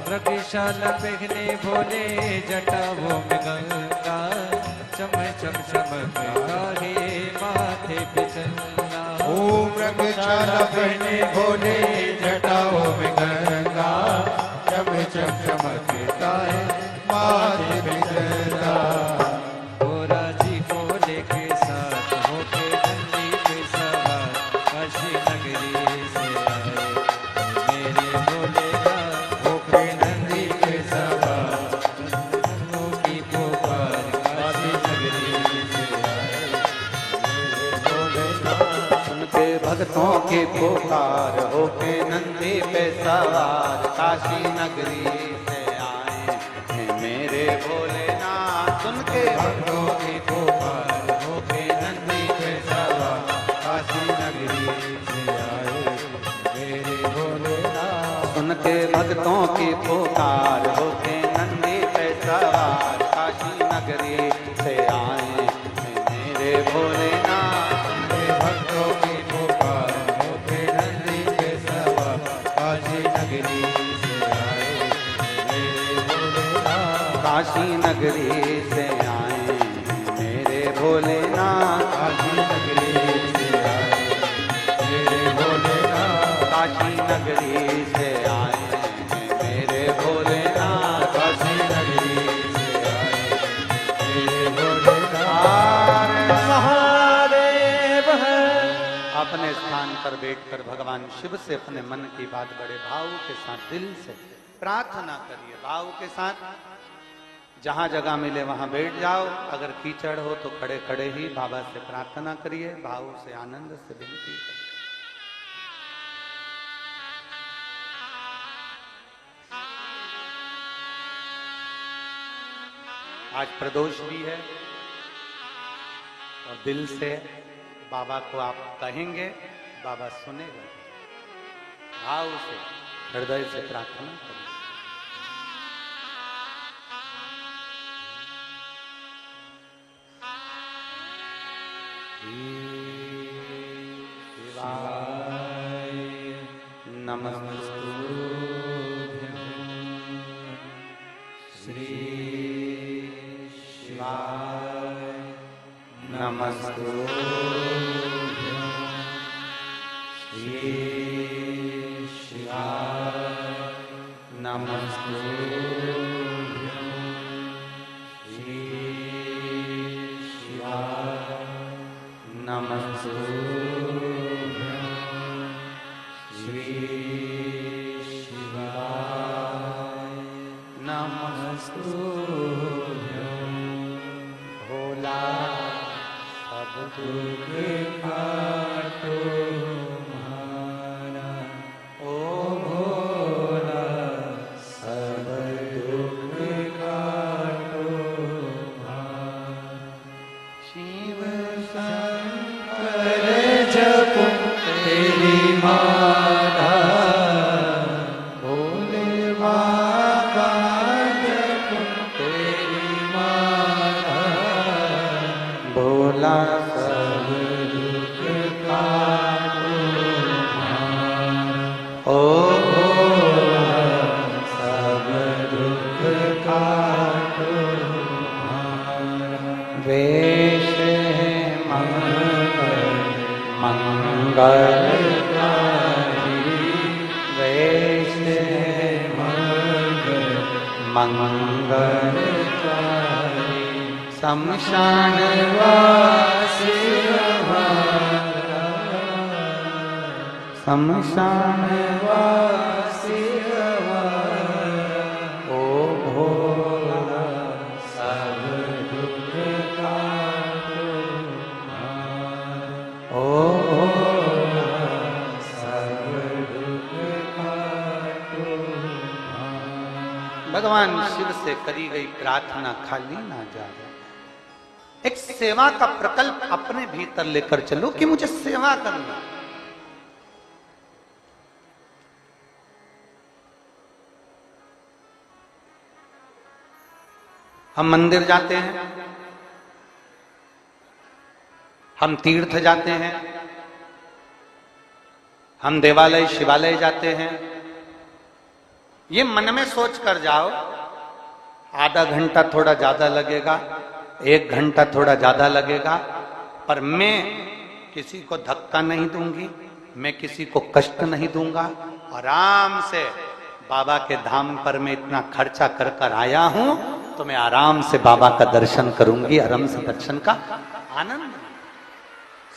मृगशाला बिघने भोले जटाओं में गंगा, चम चम चमकता है माथे पे चंदा। ओ मृगशाला बहने भोले जटाओं में गंगा, चम चम चमकता है माथे पे चंदा। गोरा जी भोले के साथ होके नंदी पे सवार काशी नगरी से आए, मेरे भोलेनाथ। होके नंदी पे सवार नंदों की पुकार काशी नगरी से आए, मेरे भोलेनाथ। उनके भक्तों की पुकार हो के नंदी पे सवार काशी नगरी से आए, हे मेरे भोलेनाथ। उनके भक्तों की पुकार होके नंदी पे सवार काशी नगरी से आए, मेरे भोलेनाथ। उनके भक्तों की पुकार हो के नंदी पे सवार काशी नगरी से आए, हे मेरे भोलेनाथ। उनके भक्तों की पुकार होके नंदी पे सवार काशी नगरी से आए, मेरे काशी नगरी से आए मेरे भोलेनाथ, काशी नगरी से आए मेरे भोलेनाथ, काशी नगरी से आए मेरे भोलेनाथ, काशी नगरी से आए मेरे भोलेनाथ। महादेव है। अपने स्थान पर बैठकर भगवान शिव से अपने मन की बात बड़े भाव के साथ दिल से प्रार्थना करिए। भाव के साथ जहां जगह मिले वहां बैठ जाओ, अगर कीचड़ हो तो खड़े खड़े ही बाबा से प्रार्थना करिए, भाव से आनंद से विनती करिए। आज प्रदोष भी है और दिल से बाबा को आप कहेंगे, बाबा सुनेगा। भाव से हृदय से प्रार्थना करिए। शिवाय नमस्तुभ्यं श्री शिवाय नमस्तुभ्यं श्री शिवाय नमस्तुभ्यं श्री शिवाय नमस्तुभ्यं श्री शिवाय नमस्तुभ्यं। भोला सब दुख काटो हमारा, ओ भोला सब दुख काटो हमारा। शिव शंकर जपो तेरी माला, भोले बाबा जपो तेरी माला, भोला सब दुख काटो हमारा, ओ भोला सब दुख काटो हमारा। वेश है मंगलकारी, वेश है मंगलकारी, शमशान वासी हमारा, शमशान वासी हमारा, ओ भोला सब दुख काटो हमारा, ओ भोला सब दुख काटो हमारा। भगवान शिव से करी गई प्रार्थना खाली ना जाए। एक सेवा का प्रकल्प अपने भीतर लेकर चलो कि मुझे सेवा करना। हम मंदिर जाते हैं, हम तीर्थ जाते हैं, हम देवालय शिवालय जाते हैं। ये मन में सोच कर जाओ, आधा घंटा थोड़ा ज्यादा लगेगा, 1 घंटा थोड़ा ज्यादा लगेगा, पर मैं किसी को धक्का नहीं दूंगी, मैं किसी को कष्ट नहीं दूंगा। आराम से बाबा के धाम पर मैं इतना खर्चा कर कर आया हूं, तो मैं आराम से बाबा का दर्शन करूंगी, आराम से दर्शन का आनंद।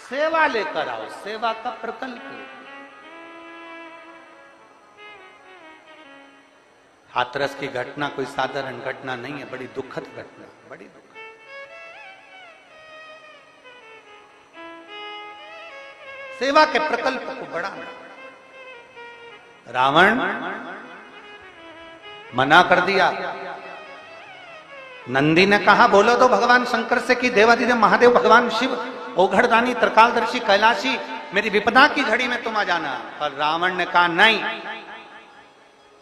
सेवा लेकर आओ, सेवा का प्रकल्प। हाथरस की घटना कोई साधारण घटना नहीं है, बड़ी दुखद घटना, बड़ी दुखद। सेवा के प्रकल्प को बढ़ाना। रावण मना कर दिया। नंदी ने कहा बोलो तो भगवान शंकर से कि देवादिदेव महादेव भगवान शिव ओघड़दानी त्रिकालदर्शी कैलाशी मेरी विपदा की घड़ी में तुम आ जाना। पर रावण ने कहा नहीं,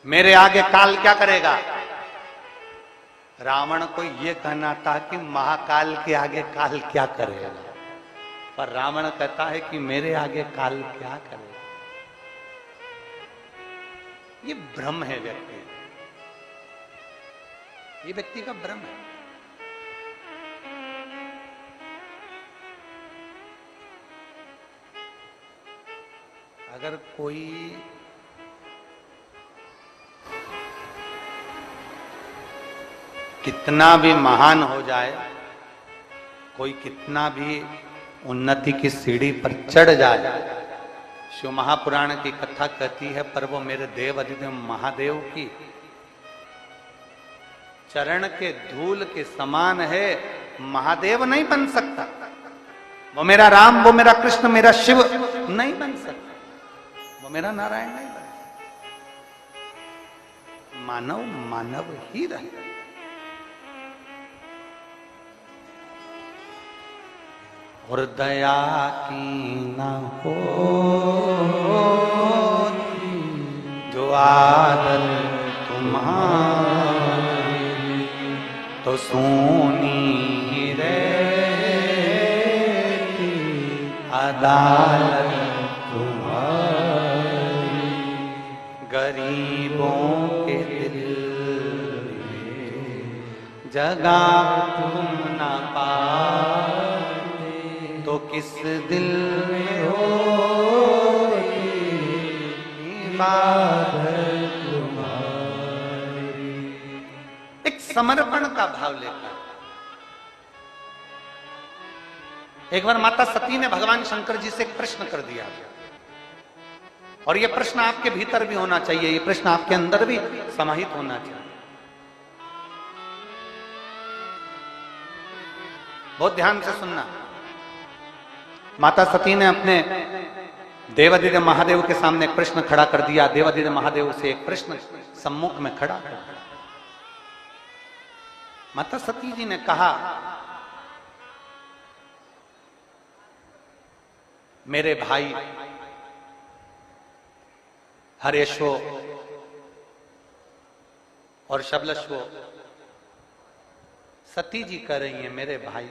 मेरे आगे काल क्या करेगा। रावण को यह कहना था कि महाकाल के आगे काल क्या करेगा, पर रावण कहता है कि मेरे आगे काल क्या करेगा। ये भ्रम है व्यक्ति। ये व्यक्ति का भ्रम है। अगर कोई कितना भी महान हो जाए, कोई कितना भी उन्नति की सीढ़ी पर चढ़ जाए, शिव महापुराण की कथा कहती है, पर वो मेरे देव अधिदेव महादेव की चरण के धूल के समान है, महादेव नहीं बन सकता। वो मेरा राम, वो मेरा कृष्ण, मेरा शिव नहीं बन सकता, वो मेरा नारायण नहीं बन सकता। मानव मानव ही रहे। और दया की न हो जो आदत तुम्हारी, तो सोनी रहती अदालत तुम्हारी। गरीबों के दिल में जगह तुम न पाते, तो किस दिल में हो इबादत तुम्हारी। एक समर्पण का भाव लेकर एक बार माता सती ने भगवान शंकर जी से एक प्रश्न कर दिया, और यह प्रश्न आपके भीतर भी होना चाहिए, यह प्रश्न आपके अंदर भी समाहित होना चाहिए। बहुत ध्यान से सुनना। माता सती ने अपने देवादिदेव महादेव के सामने एक प्रश्न खड़ा कर दिया। देवादिदेव महादेव से एक प्रश्न सम्मुख में खड़ा कर दिया। माता सती जी ने कहा, मेरे भाई हरेशो और शबलशो, सती जी कह रही हैं, मेरे भाई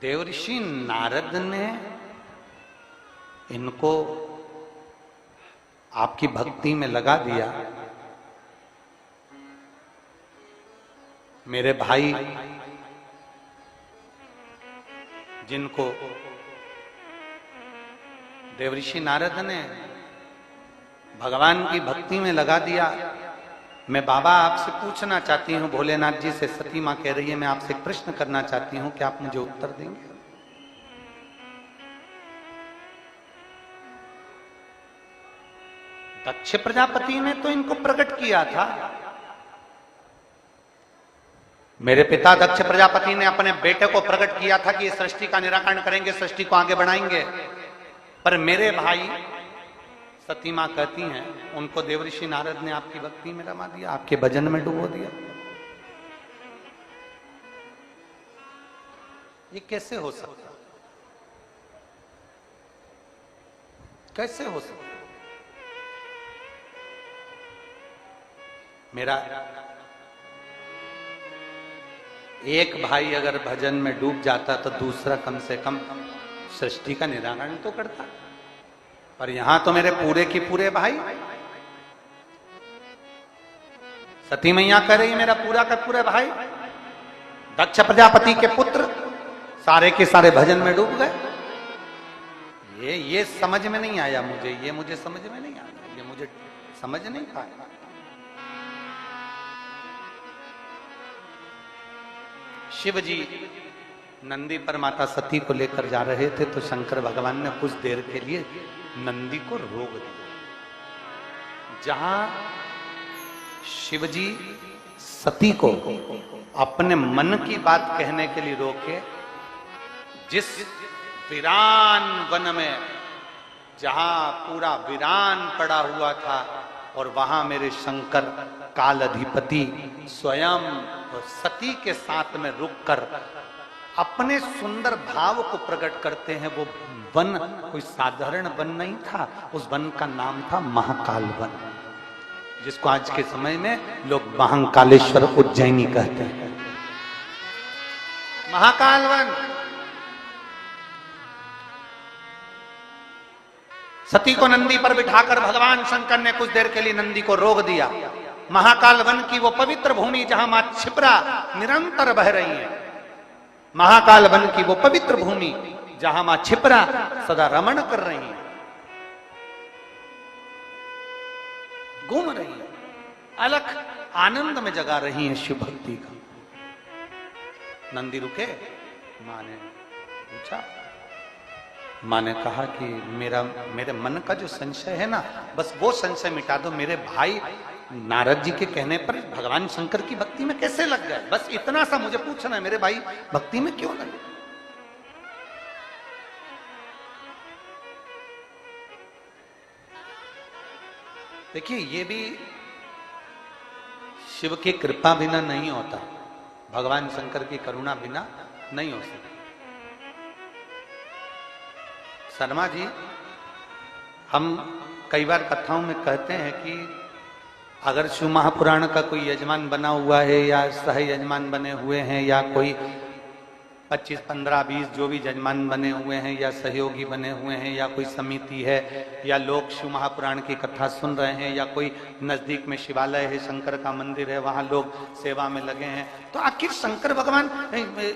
देवऋषि नारद ने इनको आपकी भक्ति में लगा दिया। मेरे भाई जिनको देवऋषि नारद ने भगवान की भक्ति में लगा दिया, मैं बाबा आपसे पूछना चाहती हूं, भोलेनाथ जी से सती मां कह रही है, मैं आपसे एक प्रश्न करना चाहती हूं, क्या आप मुझे उत्तर देंगे? दक्ष प्रजापति ने तो इनको प्रकट किया था। मेरे पिता दक्ष प्रजापति ने अपने बेटे को प्रकट किया था कि ये सृष्टि का निराकरण करेंगे, सृष्टि को आगे बढ़ाएंगे। पर मेरे भाई सती मां कहती हैं, उनको देवऋषि नारद ने आपकी भक्ति में रमा दिया, आपके भजन में डुबो दिया। ये कैसे हो सकता? कैसे हो सकता? मेरा एक भाई अगर भजन में डूब जाता तो दूसरा कम से कम सृष्टि का निराकरण तो करता, पर यहां तो मेरे पूरे की पूरे भाई। सती मैया कह रही मेरा पूरा का पूरे भाई दक्ष प्रजापति के पुत्र सारे के सारे भजन में डूब गए। ये समझ में नहीं आया मुझे, ये मुझे समझ में नहीं आया, ये मुझे समझ नहीं पाया। शिव जी नंदी पर माता सती को लेकर जा रहे थे, तो शंकर भगवान ने कुछ देर के लिए नंदी को रोक दिया। जहां शिवजी सती को अपने मन की बात कहने के लिए रोके, जिस वीरान वन में जहां पूरा वीरान पड़ा हुआ था, और वहां मेरे शंकर काल अधिपति स्वयं सती के साथ में रुककर अपने सुंदर भाव को प्रकट करते हैं। वो वन कोई साधारण वन नहीं था, उस वन का नाम था महाकाल वन, जिसको आज के समय में लोग महाकालेश्वर उज्जैनी कहते हैं। महाकाल वन सती को नंदी पर बिठाकर भगवान शंकर ने कुछ देर के लिए नंदी को रोक दिया। महाकाल वन की वो पवित्र भूमि जहां मां क्षिप्रा निरंतर बह रही है, महाकाल वन की वो पवित्र भूमि जहां मां क्षिप्रा सदा रमण कर रही है, घूम रही है, अलख आनंद में जगा रही है शिव भक्ति का। नंदी रुके, मां ने पूछा, मां ने कहा कि मेरे मन का जो संशय है ना, बस वो संशय मिटा दो। मेरे भाई नारद जी के कहने पर भगवान शंकर की भक्ति में कैसे लग गए, बस इतना सा मुझे पूछना है, मेरे भाई भक्ति में क्यों लगे। देखिए, ये भी शिव की कृपा बिना नहीं होता, भगवान शंकर की करुणा बिना नहीं हो सकती। शर्मा जी, हम कई बार कथाओं में कहते हैं कि अगर शिव महापुराण का कोई यजमान बना हुआ है या सह यजमान बने हुए हैं या कोई 25, 15, 20 जो भी यजमान बने हुए हैं या सहयोगी बने हुए हैं या कोई समिति है या लोग शिव महापुराण की कथा सुन रहे हैं या कोई नजदीक में शिवालय है, शंकर का मंदिर है, वहां लोग सेवा में लगे हैं, तो आखिर शंकर भगवान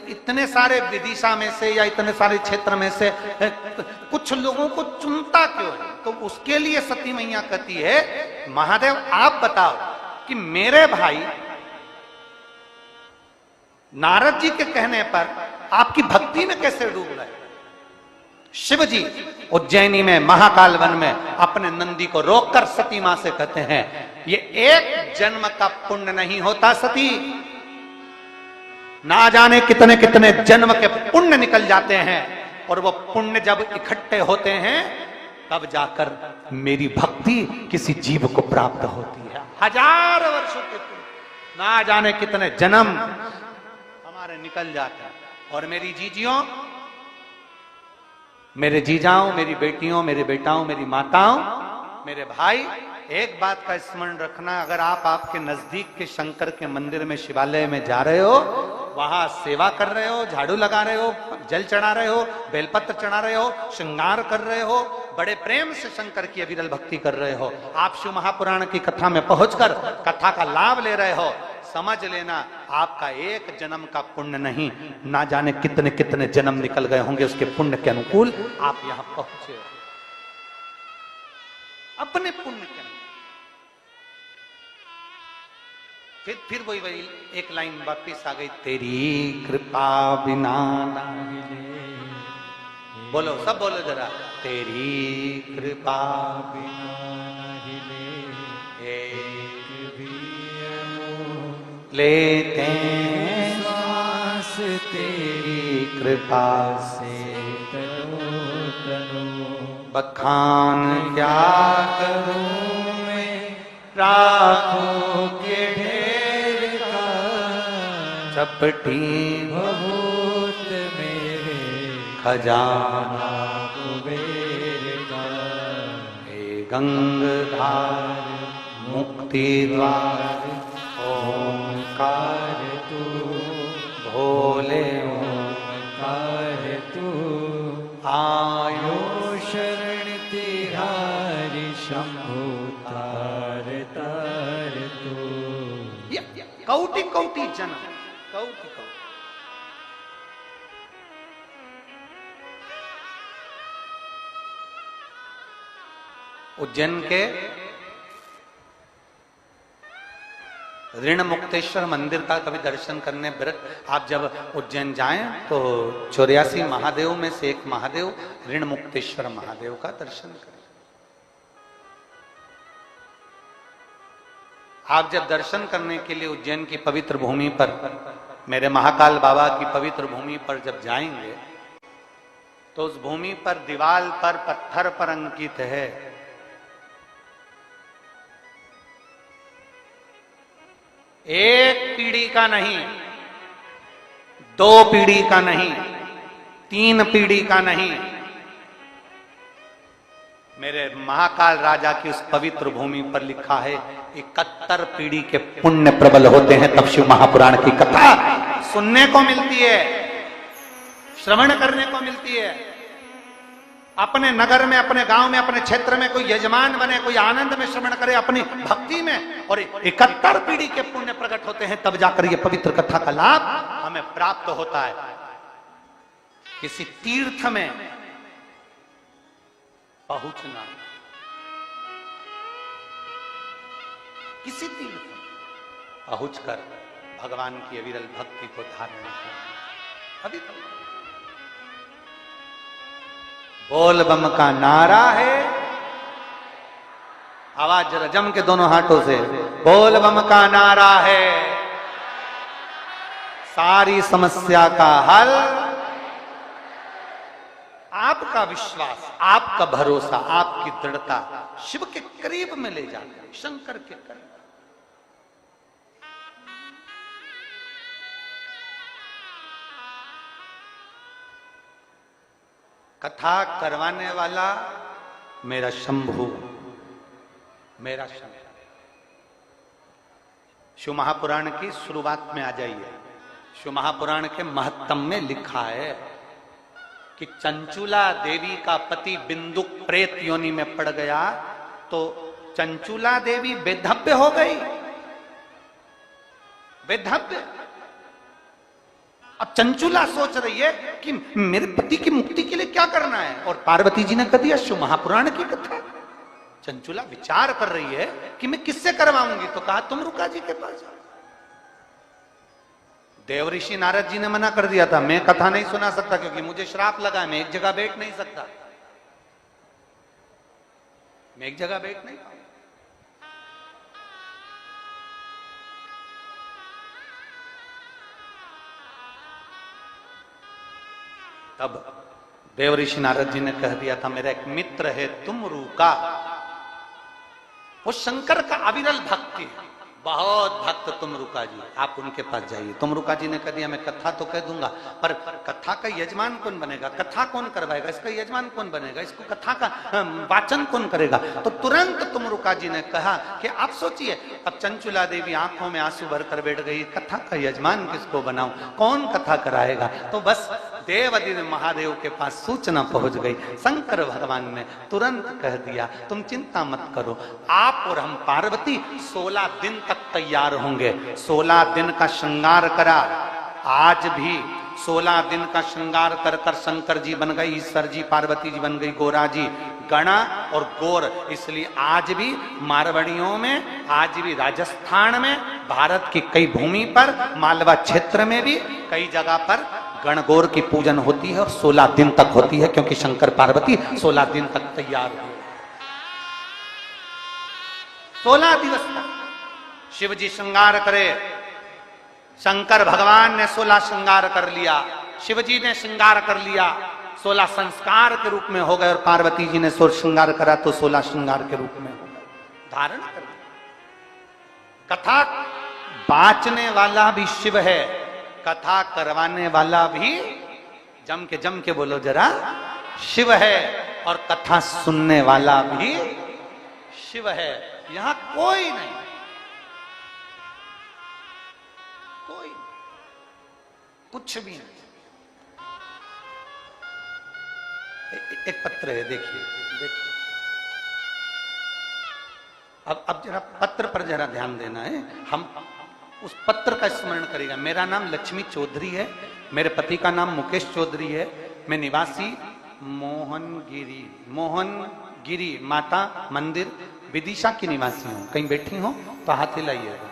इतने सारे विदिशा में से या इतने सारे क्षेत्र में से कुछ लोगों को चुनता क्यों है? तो उसके लिए सती मैया कहती है, महादेव आप बताओ कि मेरे भाई नारद जी के कहने पर आपकी भक्ति में कैसे डूब गए। शिव जी उज्जैनी में महाकाल वन में अपने नंदी को रोककर सती मां से कहते हैं, ये एक जन्म का पुण्य नहीं होता सती, ना जाने कितने कितने जन्म के पुण्य निकल जाते हैं, और वो पुण्य जब इकट्ठे होते हैं तब जाकर मेरी भक्ति किसी जीव को प्राप्त होती है। 1000 वर्षों के पुण्य, ना जाने कितने जन्म हमारे निकल जाते हैं। और मेरी जीजियों, मेरे जीजाओं, मेरी बेटियों, मेरे बेटाओं, मेरी माताओं, मेरे भाई, एक बात का स्मरण रखना, अगर आप आपके नजदीक के शंकर के मंदिर में, शिवालय में जा रहे हो, वहां सेवा कर रहे हो, झाड़ू लगा रहे हो, जल चढ़ा रहे हो, बेलपत्र चढ़ा रहे हो, श्रृंगार कर रहे हो, बड़े प्रेम से शंकर की अविरल भक्ति कर रहे हो, आप शिव महापुराण की कथा में पहुंचकर कथा का लाभ ले रहे हो, समझ लेना आपका एक जन्म का पुण्य नहीं, ना जाने कितने कितने जन्म निकल गए होंगे उसके पुण्य के अनुकूल आप यहां पहुंचे, अपने पुण्य के अनुकूल। फिर वही एक लाइन वापिस आ गई, तेरी कृपा बिना नहीं, बोलो सब बोलो जरा, तेरी कृपा बिना लेते हैं श्वास तेरी कृपा से, तनो तनो बखान क्या करूं मैं राखों के ढेर का, चपटी बहुत मेरे खजाना कुबेर का, हे गंगाधार मुक्ति द्वार ओंकार तू भोले ओंकार तू, आयो शरण तिहारी शंभु तार तार तू। कौटि कौटि जन्म, कौटि कौटि। उज्जैन के ऋण मुक्तेश्वर मंदिर का कभी दर्शन करने आप जब उज्जैन जाएं तो 84 महादेव में से एक महादेव ऋण मुक्तेश्वर महादेव का दर्शन करें। आप जब दर्शन करने के लिए उज्जैन की पवित्र भूमि पर, मेरे महाकाल बाबा की पवित्र भूमि पर जब जाएंगे तो उस भूमि पर दीवाल पर पत्थर पर अंकित है, एक पीढ़ी का नहीं, 2 पीढ़ी का नहीं, 3 पीढ़ी का नहीं, मेरे महाकाल राजा की उस पवित्र भूमि पर लिखा है 71 पीढ़ी के पुण्य प्रबल होते हैं तब शिव महापुराण की कथा सुनने को मिलती है, श्रवण करने को मिलती है। अपने नगर में, अपने गांव में, अपने क्षेत्र में कोई यजमान बने, कोई आनंद में श्रवण करे अपनी भक्ति में, और 71 पीढ़ी के पुण्य प्रकट होते हैं, तब जाकर ये पवित्र कथा का लाभ हमें प्राप्त होता है। किसी तीर्थ में पहुंचना, किसी तीर्थ में पहुंचकर भगवान की अविरल भक्ति को धारण करना। अभी बोल बम का नारा है, आवाज जरा जम के दोनों हाथों से, बोल बम का नारा है, सारी समस्या का हल, आपका विश्वास, आपका भरोसा, आपकी दृढ़ता शिव के करीब में ले जाता है, शंकर के करीब। कथा करवाने वाला मेरा शंभु, मेरा शंकर। शिव महापुराण की शुरुआत में आ जाइए। शिव महापुराण के महत्तम में लिखा है कि चंचुला देवी का पति बिंदुक प्रेत योनि में पड़ गया तो चंचुला देवी बेधव्य हो गई, बेधव्य। अब चंचुला सोच रही है कि मेरे पति की मुक्ति के लिए क्या करना है, और पार्वती जी ने कह दिया शिव महापुराण की कथा। चंचुला विचार कर रही है कि मैं किससे करवाऊंगी, तो कहा तुम रुका जी के पास जाओ। देवऋषि नारद जी ने मना कर दिया था, मैं कथा नहीं सुना सकता क्योंकि मुझे श्राप लगा है, मैं एक जगह बैठ नहीं सकता, मैं एक जगह बैठ नहीं पाऊंगा। तब देवऋषि नारद जी ने कह दिया था, मेरा एक मित्र है तुमरू का, वो शंकर का अविरल भक्ति है, बहुत भक्त तुमरुका जी, आप उनके पास जाइए। तुमरुका जी ने कह दिया, मैं कथा तो कह दूंगा, पर कथा का यजमान कौन बनेगा, कथा कौन करवाएगा, इसका यजमान कौन बनेगा, इसको कथा का वाचन कौन करेगा। तो तुरंत तुमरुका जी ने कहा कि आप सोचिए, अब चंचुला देवी आंखों में आंसू भरकर बैठ गई, कथा का यजमान किसको बनाऊं, कौन कथा कराएगा। तो बस देवादिदेव महादेव के पास सूचना पहुंच गई। शंकर भगवान ने तुरंत कह दिया, तुम चिंता मत करो, आप और हम पार्वती 16 दिन तक तैयार होंगे। 16 दिन का श्रृंगार करा, आज भी 16 दिन का श्रृंगार कर कर शंकर जी बन गई, ईश्वर जी, पार्वती जी बन गई गोरा जी, गणा और गोर। इसलिए आज भी मारवाड़ियों में, आज भी राजस्थान में, भारत की कई भूमि पर, मालवा क्षेत्र में भी कई जगह पर गणगौर की पूजन होती है और 16 दिन तक होती है, क्योंकि शंकर पार्वती 16 दिन तक तैयार हुए। 16 दिवस तक शिव जी श्रृंगार करे, शंकर भगवान ने 16 श्रृंगार कर लिया, शिव जी ने श्रृंगार कर लिया, 16 संस्कार के रूप में हो गए, और पार्वती जी ने 16 श्रृंगार करा तो 16 श्रृंगार के रूप में हो गए, धारण कर लिया। कथा बाचने वाला भी शिव है, कथा करवाने वाला भी, जम के बोलो जरा, शिव है, और कथा सुनने वाला भी शिव है। यहां कोई नहीं, कोई कुछ भी नहीं। एक पत्र है, देखिए। अब जरा पत्र पर जरा ध्यान देना है, हम उस पत्र का स्मरण करेगा। मेरा नाम लक्ष्मी चौधरी है, मेरे पति का नाम मुकेश चौधरी है, मैं निवासी मोहनगिरी माता मंदिर विदिशा की निवासी हूं। कहीं बैठी हो तो हाथ हिलाइएगा,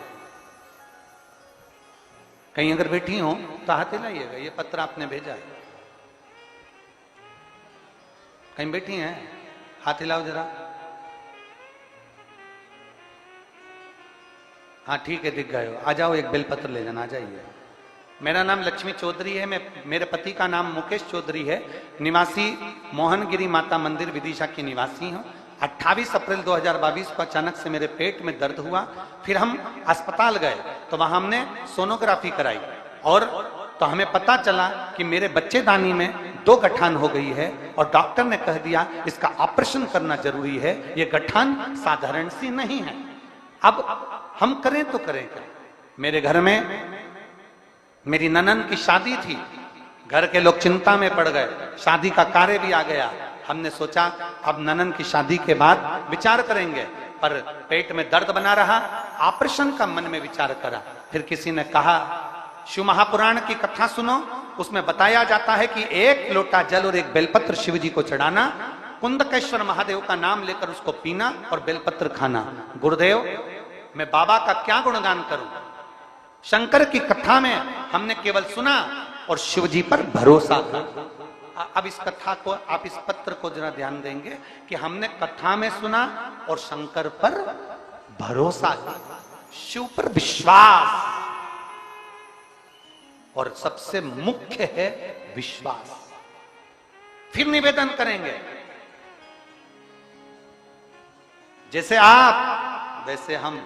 कहीं अगर बैठी हो तो हाथ हिलाइएगा। ये पत्र आपने भेजा है, कहीं बैठी हैं, हाथ हिलाओ जरा। हाँ ठीक है, दिख गए हो, आ जाओ, एक बेलपत्र ले जाना, आ जाइए। मेरा नाम लक्ष्मी चौधरी है, मेरे पति का नाम मुकेश चौधरी है, निवासी मोहनगिरी माता मंदिर विदिशा की निवासी हूँ। 28 अप्रैल 2022 को अचानक से मेरे पेट में दर्द हुआ, फिर हम अस्पताल गए तो वहां हमने सोनोग्राफी कराई, और तो हमें पता चला कि मेरे बच्चेदानी में 2 गठान हो गई है, और डॉक्टर ने कह दिया इसका ऑपरेशन करना जरूरी है, ये गठान साधारण सी नहीं है। अब हम करें तो करें क्या। मेरे घर में मेरी ननन की शादी थी, घर के लोग चिंता में पड़ गए, शादी का कार्य भी आ गया, हमने सोचा अब ननन की शादी के बाद विचार करेंगे, पर पेट में दर्द बना रहा, ऑपरेशन का मन में विचार करा। फिर किसी ने कहा शिव महापुराण की कथा सुनो, उसमें बताया जाता है कि 1 लोटा जल और 1 बेलपत्र शिव जी को चढ़ाना, कुंदकेश्वर महादेव का नाम लेकर उसको पीना और बेलपत्र खाना। गुरुदेव, मैं बाबा का क्या गुणगान करूं? शंकर की कथा में हमने केवल सुना और शिव जी पर भरोसा किया। अब इस कथा को, आप इस पत्र को जरा ध्यान देंगे कि हमने कथा में सुना और शंकर पर भरोसा किया, शिव पर विश्वास, और सबसे मुख्य है विश्वास। फिर निवेदन करेंगे, जैसे आप वैसे हम,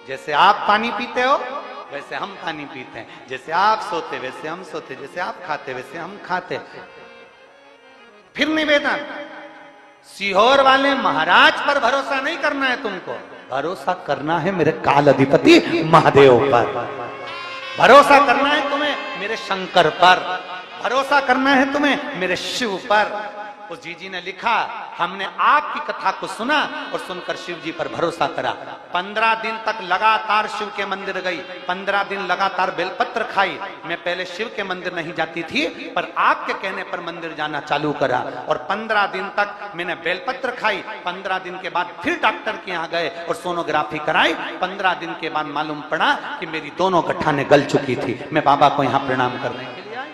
जैसे आप पानी पीते हो वैसे हम पानी पीते हैं, जैसे आप सोते वैसे हम सोते, जैसे आप खाते वैसे हम खाते। फिर निवेदन, सीहोर वाले महाराज पर भरोसा नहीं करना है तुमको, भरोसा करना है मेरे काल अधिपति महादेव पर, भरोसा करना है तुम्हें मेरे शंकर पर, भरोसा करना है तुम्हें मेरे शिव पर। उस जीजी ने लिखा, हमने आपकी कथा को सुना और सुनकर शिव जी पर भरोसा करा। 15 दिन तक लगातार शिव के मंदिर गई, 15 दिन लगातार बेलपत्र खाई। मैं पहले शिव के मंदिर नहीं जाती थी, पर आपके कहने पर मंदिर जाना चालू करा और 15 दिन तक मैंने बेलपत्र खाई। 15 दिन के बाद फिर डॉक्टर के यहाँ गए और सोनोग्राफी कराई। 15 दिन के बाद मालूम पड़ा कि मेरी दोनों गठाने गल चुकी थी। मैं बाबा को यहाँ प्रणाम करने के लिए आई।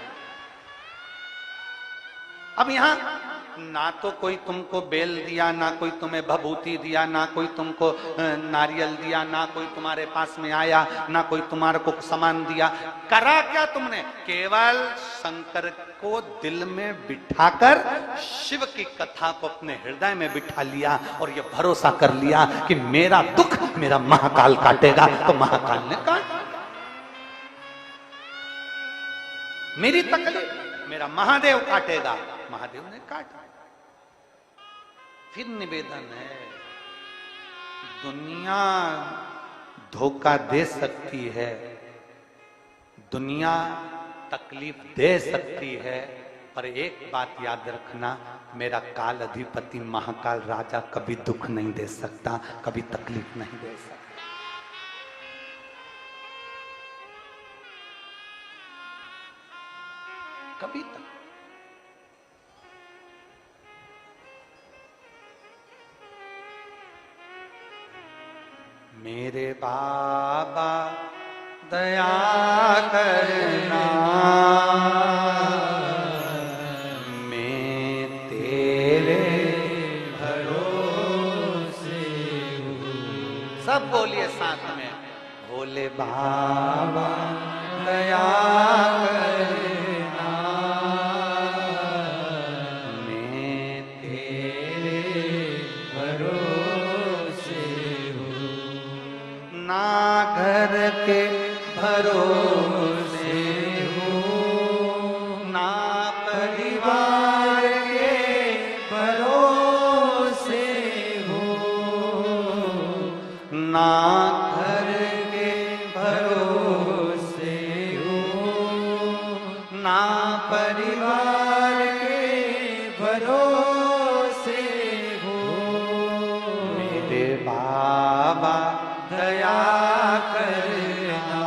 अब यहाँ ना तो कोई तुमको बेल दिया, ना कोई तुम्हें भभूति दिया, ना कोई तुमको नारियल दिया, ना कोई तुम्हारे पास में आया, ना कोई तुम्हारे को सामान दिया। करा क्या तुमने? केवल शंकर को दिल में बिठाकर शिव की कथा को अपने हृदय में बिठा लिया और ये भरोसा कर लिया कि मेरा दुख मेरा महाकाल काटेगा, तो महाकाल ने काट, मेरी तकलीफ मेरा महादेव काटेगा, महादेव ने काटा। फिर निवेदन है, दुनिया धोखा दे सकती है, दुनिया तकलीफ दे सकती है, पर एक बात याद रखना, मेरा काल अधिपति महाकाल राजा कभी दुख नहीं दे सकता, कभी तकलीफ नहीं दे सकता। कभी तक मेरे बाबा दया करना, मैं तेरे भरोसे हूँ। सब बोलिए साथ में, भोले बाबा दया करना, मैं तेरे भरोसे हूँ। ना घर के भरोसे हूँ, ना परिवार के भरोसे हूँ, ना घर के भरोसे हूँ, ना परिवार के भरोसे हूँ। मेरे बाबा दया करना,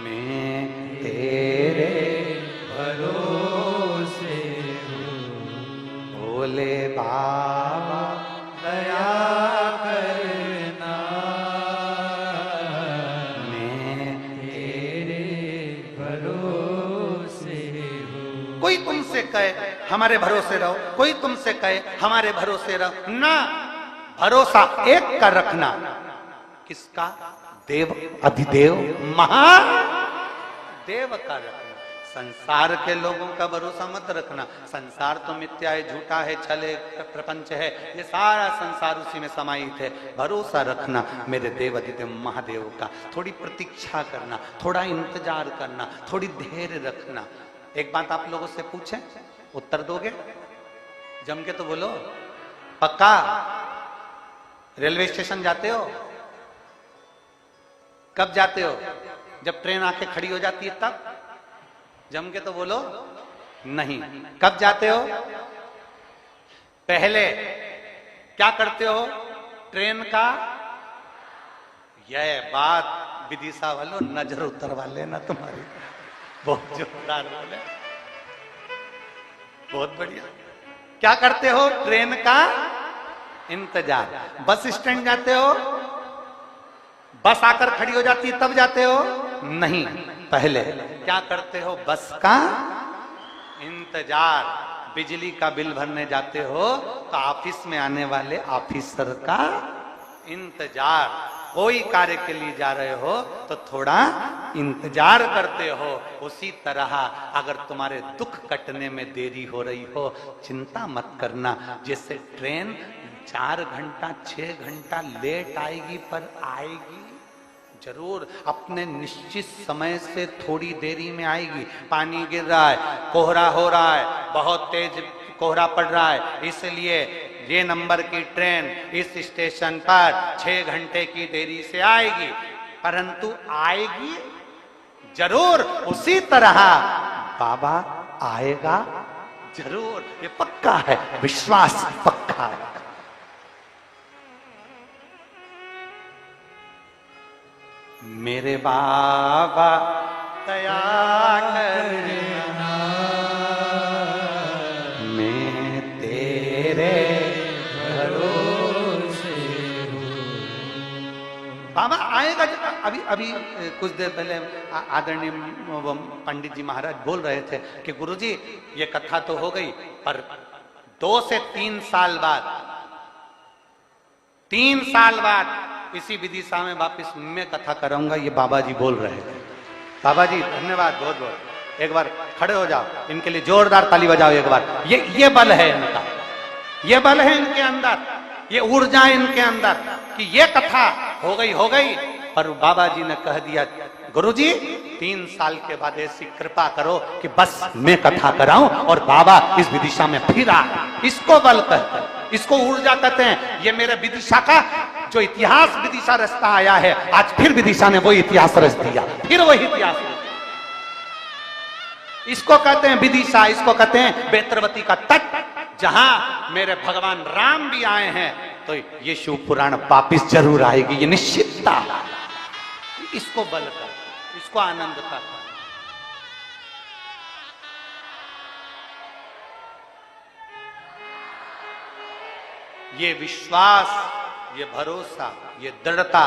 मैं तेरे भरोसे हूँ। भोले बाबा दया करना, मैं तेरे भरोसे हूँ। कोई तुमसे कहे हमारे भरोसे रहो, कोई तुमसे कहे हमारे भरोसे रहो, ना, भरोसा एक का रखना। किसका? देव अधिदेव महादेव का रखना। संसार के लोगों का भरोसा मत रखना। संसार तो मिथ्या है, झूठा है, छले प्रपंच है, ये सारा संसार उसी में समाहित है। भरोसा रखना मेरे देव अधिदेव महादेव का। थोड़ी प्रतीक्षा करना, थोड़ा इंतजार करना, थोड़ी धैर्य रखना। एक बात आप लोगों से पूछें, उत्तर दोगे? जम के तो बोलो। पक्का? रेलवे स्टेशन जाते हो? कब जाते हो? जब ट्रेन आके खड़ी हो जाती है तब? जम के तो बोलो। नहीं। कब जाते हो? पहले क्या करते हो? ट्रेन का, यह बात विदिशा वालों नजर उतरवा लेना तुम्हारी, बहुत जोरदार बोले, बहुत बढ़िया। क्या करते हो? ट्रेन का इंतजार। बस स्टैंड जाते हो? बस आकर खड़ी हो जाती है तब जाते हो? नहीं, पहले क्या करते हो? बस का इंतजार। बिजली का बिल भरने जाते हो तो ऑफिस में आने वाले ऑफिसर का इंतजार। कोई कार्य के लिए जा रहे हो तो थोड़ा इंतजार करते हो। उसी तरह अगर तुम्हारे दुख कटने में देरी हो रही हो, चिंता मत करना। जैसे ट्रेन 4 घंटा 6 घंटा लेट आएगी पर आएगी जरूर, अपने निश्चित समय से थोड़ी देरी में आएगी। पानी गिर रहा है, कोहरा हो रहा है, बहुत तेज कोहरा पड़ रहा है, इसलिए ये नंबर की ट्रेन इस स्टेशन पर 6 घंटे की देरी से आएगी, परंतु आएगी जरूर। उसी तरह बाबा आएगा जरूर, ये पक्का है, विश्वास पक्का है। मेरे बाबा दया करना, मैं तेरे भरोसे हूँ। बाबा आएगा। अभी अभी कुछ देर पहले आदरणीय पंडित जी महाराज बोल रहे थे कि गुरुजी ये कथा तो हो गई, पर 2 से 3 साल बाद, 3 साल बाद इसी विदिशा में वापिस मैं कथा कराऊंगा, ये बाबा जी बोल रहे थे। बाबा जी धन्यवाद बहुत बहुत। एक बार खड़े हो जाओ, इनके लिए जोरदार ताली बजाओ एक बार। ये बल है इनका, ये बल है इनके अंदर, ये ऊर्जा इनके अंदर कि ये कथा हो गई, पर बाबा जी ने कह दिया गुरुजी 3 साल के बाद ऐसी कृपा करो कि बस मैं कथा कराऊं और बाबा इस विदिशा में फिर आ। इसको बल कहते हैं, इसको ऊर्जा कहते हैं। ये मेरे विदिशा का जो इतिहास विदिशा रचता आया है, आज फिर विदिशा ने वो इतिहास रच दिया, फिर वही इतिहास। इसको कहते हैं विदिशा, इसको कहते हैं बेत्रवती का तट, जहां मेरे भगवान राम भी आए हैं, तो ये शिव पुराण वापिस जरूर आएगी, ये निश्चितता। इसको बल का, इसको आनंद का। ये विश्वास, ये भरोसा, ये दृढ़ता।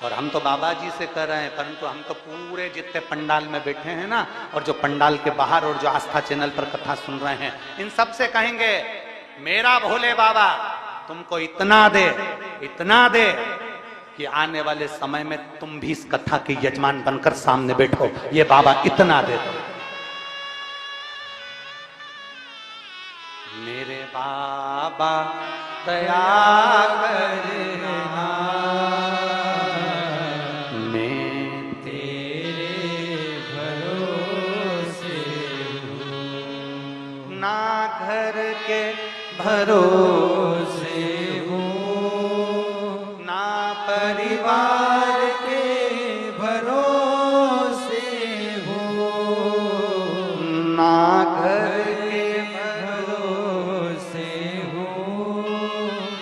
और हम तो बाबा जी से कर रहे हैं, परंतु हम तो पूरे जितने पंडाल में बैठे हैं ना, और जो पंडाल के बाहर और जो आस्था चैनल पर कथा सुन रहे हैं, इन सब से कहेंगे मेरा भोले बाबा तुमको इतना दे कि आने वाले समय में तुम भी इस कथा के यजमान बनकर सामने बैठो। ये बाबा इतना दे दो। मेरे बाबा दया करना, मैं तेरे भरोसे हूँ। ना घर के भरोसे हूँ, ना परिवार के भरोसे हूँ, ना घर के भरोसे हूँ,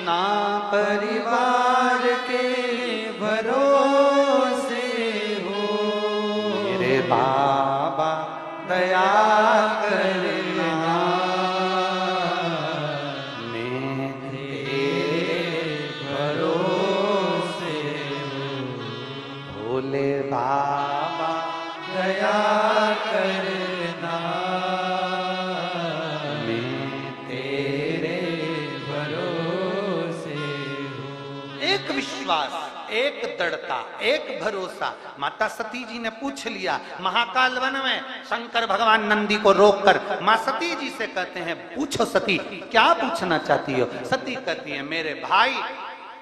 ना परिवार के भरोसे हूँ। मेरे बाबा दया करना, मैं तेरे भरोसे हूँ। भोले बाबा दया करना, मैं तेरे भरोसे हूँ। एक विश्वास, एक दृढ़ता, एक भरोसा। माता सती जी ने पूछ लिया महाकाल वन में, शंकर भगवान नंदी को रोककर मां सती जी से कहते हैं पूछो सती क्या पूछना चाहती हो। सती कहती है मेरे भाई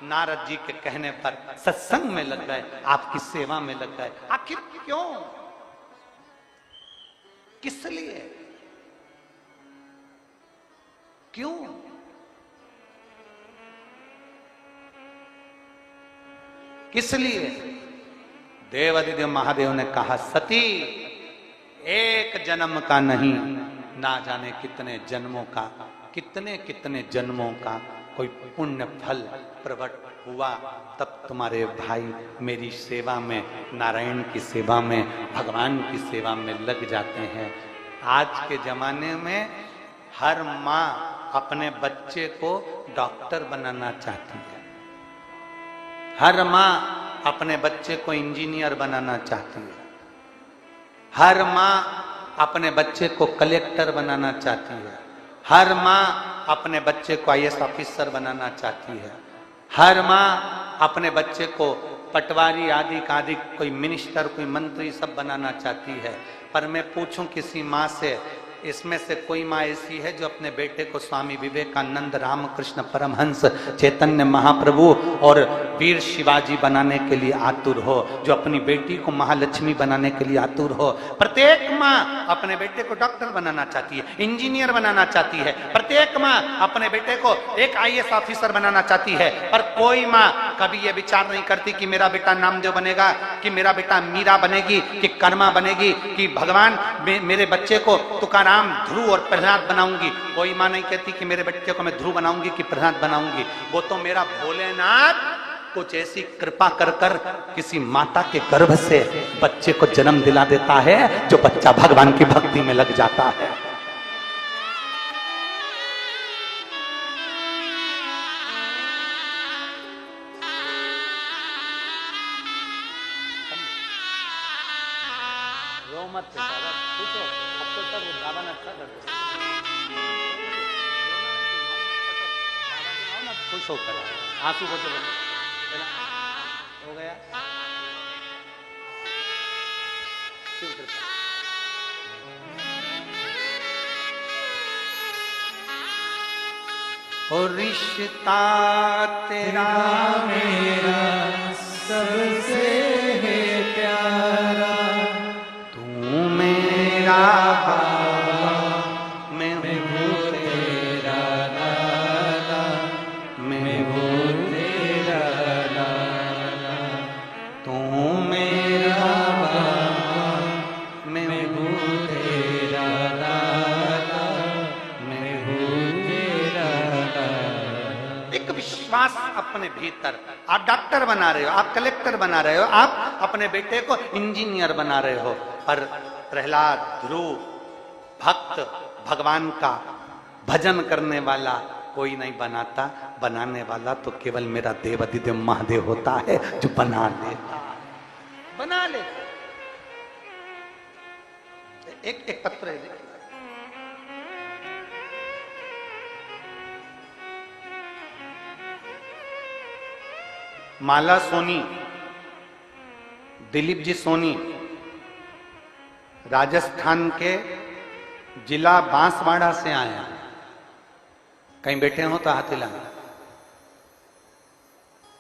नारद जी के कहने पर सत्संग में लग गए, आपकी सेवा में लग गए। आखिर क्यों, किस लिए, क्यों? किस लिए? देवादिदेव महादेव ने कहा सती एक जन्म का नहीं ना जाने कितने जन्मों का, कितने कितने जन्मों का कोई पुण्य फल प्रकट हुआ, तब तुम्हारे भाई मेरी सेवा में, नारायण की सेवा में, भगवान की सेवा में लग जाते हैं। आज के जमाने में हर माँ अपने बच्चे को डॉक्टर बनाना चाहती है, हर माँ अपने बच्चे को इंजीनियर बनाना चाहती है, हर माँ अपने बच्चे को कलेक्टर बनाना चाहती है, हर माँ अपने बच्चे को आईएएस ऑफिसर बनाना चाहती है, हर माँ अपने बच्चे को पटवारी आदि का आदि कोई मिनिस्टर कोई मंत्री सब बनाना चाहती है। पर मैं पूछूं किसी माँ से, इसमें से कोई माँ ऐसी है जो अपने बेटे को स्वामी विवेकानंद, रामकृष्ण परमहंस, चैतन्य महाप्रभु और वीर शिवाजी बनाने के लिए आतुर हो, जो अपनी बेटी को महालक्ष्मी बनाने के लिए आतुर हो? प्रत्येक माँ अपने बेटे को डॉक्टर बनाना चाहती है, इंजीनियर बनाना चाहती है, प्रत्येक माँ अपने बेटे को एक आईएएस ऑफिसर बनाना चाहती है। पर कोई माँ कभी ये विचार नहीं करती कि मेरा बेटा नामदेव बनेगा, कि मेरा बेटा मीरा बनेगी, कि कर्मा बनेगी, कि भगवान मेरे बच्चे को तुकाराम, ध्रुव और प्रहलाद बनाऊंगी। कोई मां नहीं कहती कि मेरे बच्चे को मैं ध्रुव बनाऊंगी कि प्रहलाद बनाऊंगी। वो तो मेरा भोलेनाथ कुछ ऐसी कृपा कर कर किसी माता के गर्भ से बच्चे को जन्म दिला देता है, जो बच्चा भगवान की भक्ति में लग जाता है। खुश होकर आंसू हो गया। और रिश्ता तेरा मेरा सबसे है प्यारा, तू मेरा बाबा, मैं हूँ तेरा लाला, मैं हूँ तेरा लाला। तू मेरा बाबा, मैं हूँ तेरा लाला, मैं हूँ तेरा लाला। एक विश्वास अपने भीतर। आप डॉक्टर बना रहे हो, आप कलेक्टर बना रहे हो, आप अपने बेटे को इंजीनियर बना रहे हो, पर प्रहलाद, ध्रुव, भक्त, भगवान का भजन करने वाला कोई नहीं बनाता। बनाने वाला तो केवल मेरा देव अधिदेव महादेव होता है, जो बना लेता, बना ले। एक पत्र है, देखिए। माला सोनी, दिलीप जी सोनी, राजस्थान के जिला बांसवाड़ा से आए हैं। कहीं बैठे हो तो हाथ हिलाएं।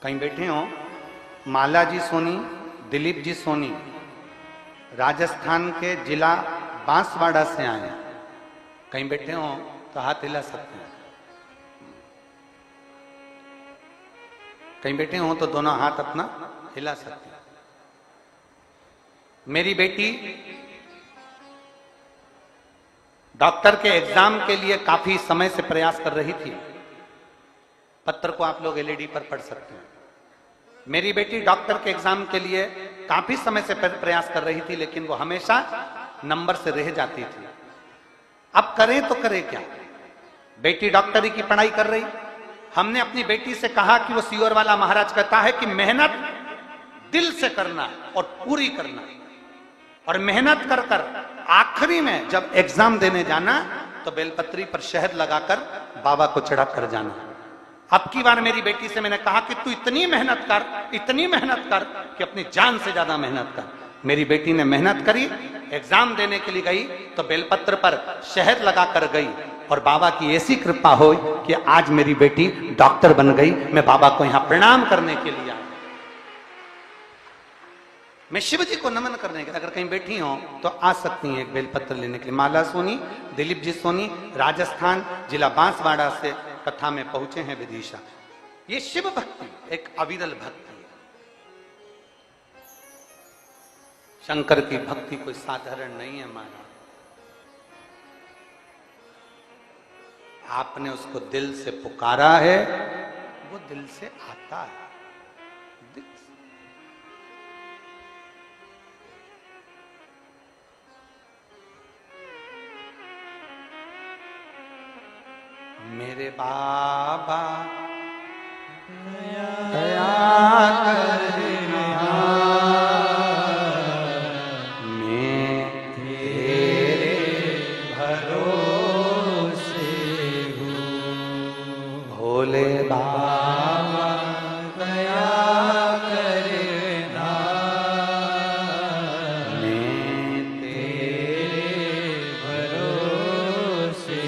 कहीं बैठे हो? माला जी सोनी, दिलीप जी सोनी, राजस्थान के जिला बांसवाड़ा से आए हैं। कहीं बैठे हो तो हाथ हिला सकते हैं। कहीं बैठे हो तो दोनों हाथ अपना हिला सकते हैं। मेरी बेटी डॉक्टर के एग्जाम के लिए काफी समय से प्रयास कर रही थी। पत्र को आप लोग एलईडी पर पढ़ सकते हैं। मेरी बेटी डॉक्टर के एग्जाम के लिए काफी समय से प्रयास कर रही थी, लेकिन वो हमेशा नंबर से रह जाती थी। अब करें तो करें क्या? बेटी डॉक्टरी की पढ़ाई कर रही। हमने अपनी बेटी से कहा कि वो सियोर वाला महाराज कहता है कि मेहनत दिल से करना और पूरी करना, और मेहनत कर कर आखिरी में जब एग्जाम देने जाना तो बेलपत्री पर शहद लगाकर बाबा को चढ़ा कर जाना। अब की बार मेरी बेटी से मैंने कहा कि तू इतनी मेहनत कर, इतनी मेहनत कर कि अपनी जान से ज्यादा मेहनत कर। मेरी बेटी ने मेहनत करी, एग्जाम देने के लिए गई तो बेलपत्र पर शहद लगाकर गई, और बाबा की ऐसी कृपा हो कि आज मेरी बेटी डॉक्टर बन गई। मैं बाबा को यहां प्रणाम करने के लिए आया, मैं शिव जी को नमन करने के। अगर कहीं बैठी हो तो आ सकती हैं एक बेलपत्र लेने के लिए। माला सोनी, दिलीप जी सोनी, राजस्थान, जिला बांसवाड़ा से कथा में पहुंचे हैं विदिशा। ये शिव भक्ति एक अविरल भक्ति है। शंकर की भक्ति कोई साधारण नहीं है। माना आपने उसको दिल से पुकारा है, वो दिल से आता है। दिल से। मेरे बाबा दया करना, मैं तेरे भरोसे हूँ। भोले बाबा दया करना, मैं तेरे भरोसे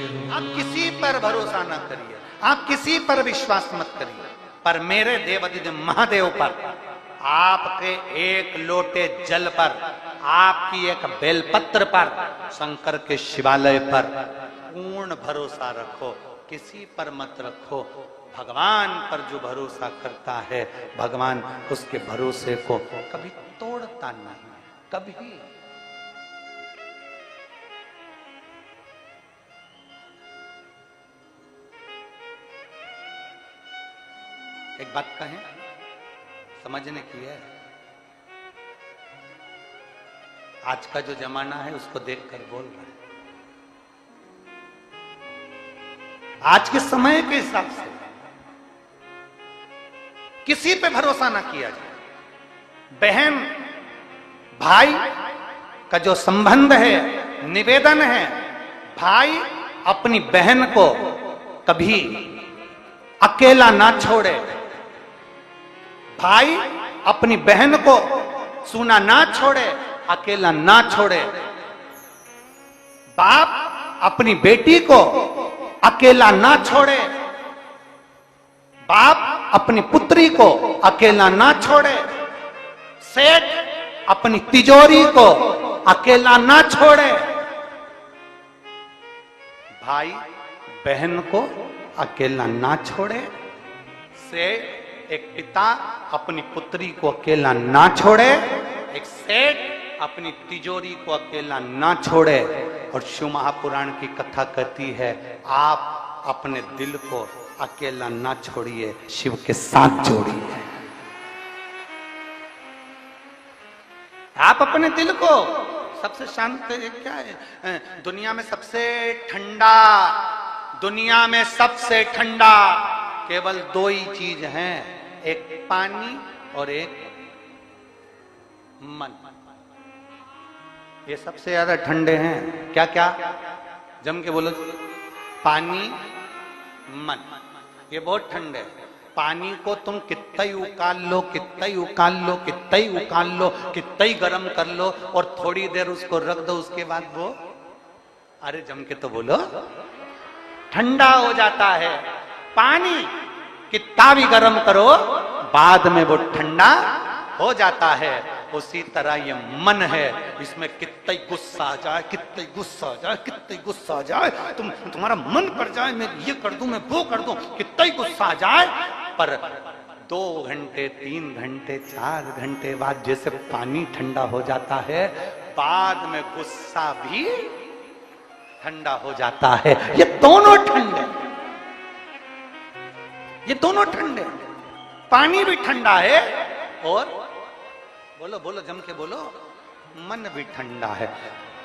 हूँ। आप किसी पर भरोसा न करिए, आप किसी पर विश्वास मत करिए, पर मेरे देवाधिदेव महादेव पर, आपके एक लोटे जल पर, आपकी एक बेलपत्र पर, शंकर के शिवालय पर पूर्ण भरोसा रखो, किसी पर मत रखो। भगवान पर जो भरोसा करता है, भगवान उसके भरोसे को कभी तोड़ता नहीं, कभी। एक बात कहें, समझने की है। आज का जो जमाना है उसको देखकर बोल रहा है। आज के समय के हिसाब से किसी पे भरोसा ना किया जाए। बहन भाई का जो संबंध है, निवेदन है, भाई अपनी बहन को कभी अकेला ना छोड़े, भाई अपनी बहन को सूना ना छोड़े, अकेला ना छोड़े, बाप अपनी बेटी को अकेला ना छोड़े, बाप अपनी पुत्री को अकेला ना छोड़े, सेठ अपनी तिजोरी को अकेला ना छोड़े, भाई बहन को अकेला ना छोड़े, सेठ एक पिता अपनी पुत्री को अकेला ना छोड़े, एक सेठ अपनी तिजोरी को अकेला ना छोड़े। और शिव महापुराण की कथा कहती है, आप अपने दिल को अकेला ना छोड़िए, शिव के साथ जोड़िए। आप अपने दिल को, सबसे शांत क्या है दुनिया में, सबसे ठंडा, दुनिया में सबसे ठंडा केवल दो ही चीज हैं, एक पानी और एक मन। ये सबसे ज्यादा ठंडे हैं। क्या क्या? जम के बोलो। पानी, मन, ये बहुत ठंडे। पानी को तुम कितना ही उकाल लो, कितना ही उकाल लो, कितना ही उकाल लो, कितना ही गर्म कर लो, और थोड़ी देर उसको रख दो, उसके बाद वो, अरे जम के तो बोलो, ठंडा हो जाता है। पानी कितना भी गर्म करो, बाद में वो ठंडा हो जाता है। उसी तरह ये मन है, इसमें कितना ही गुस्सा आ जाए, कितना ही गुस्सा आ जाए, कितना ही गुस्सा आ जाए, तुम्हारा मन कर जाए, मैं ये कर दूं, मैं वो कर दूं, कितना ही गुस्सा आ जाए, पर 2 घंटे, 3 घंटे, 4 घंटे बाद जैसे पानी ठंडा हो जाता है, बाद में गुस्सा भी ठंडा हो जाता है। ये दोनों ठंडे, ये दोनों ठंडे, पानी भी ठंडा है और बोलो बोलो जम के बोलो, मन भी ठंडा है।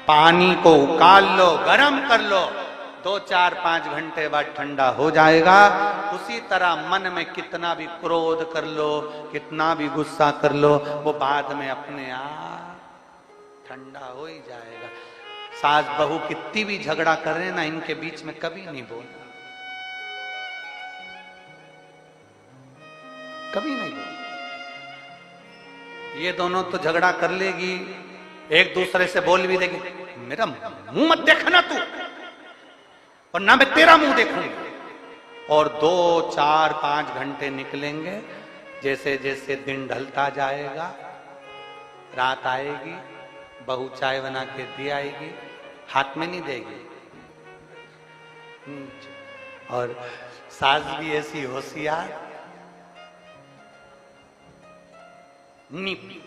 पानी को उकाल लो, गरम कर लो, 2, 4, 5 घंटे बाद ठंडा हो जाएगा। उसी तरह मन में कितना भी क्रोध कर लो, कितना भी गुस्सा कर लो, वो बाद में अपने आप ठंडा हो ही जाएगा। सास बहू कितनी भी झगड़ा कर रहे ना, इनके बीच में कभी नहीं बोलना, कभी नहीं बोलना। ये दोनों तो झगड़ा कर लेगी, एक दूसरे से बोल भी देगी, मेरा मुंह मत देखना तू, और ना मैं तेरा मुंह देखूंगी। और 2, 4, 5 घंटे निकलेंगे, जैसे जैसे दिन ढलता जाएगा, रात आएगी, बहू चाय बना के दी आएगी, हाथ में नहीं देगी, और सास भी ऐसी होशियार, नी पी।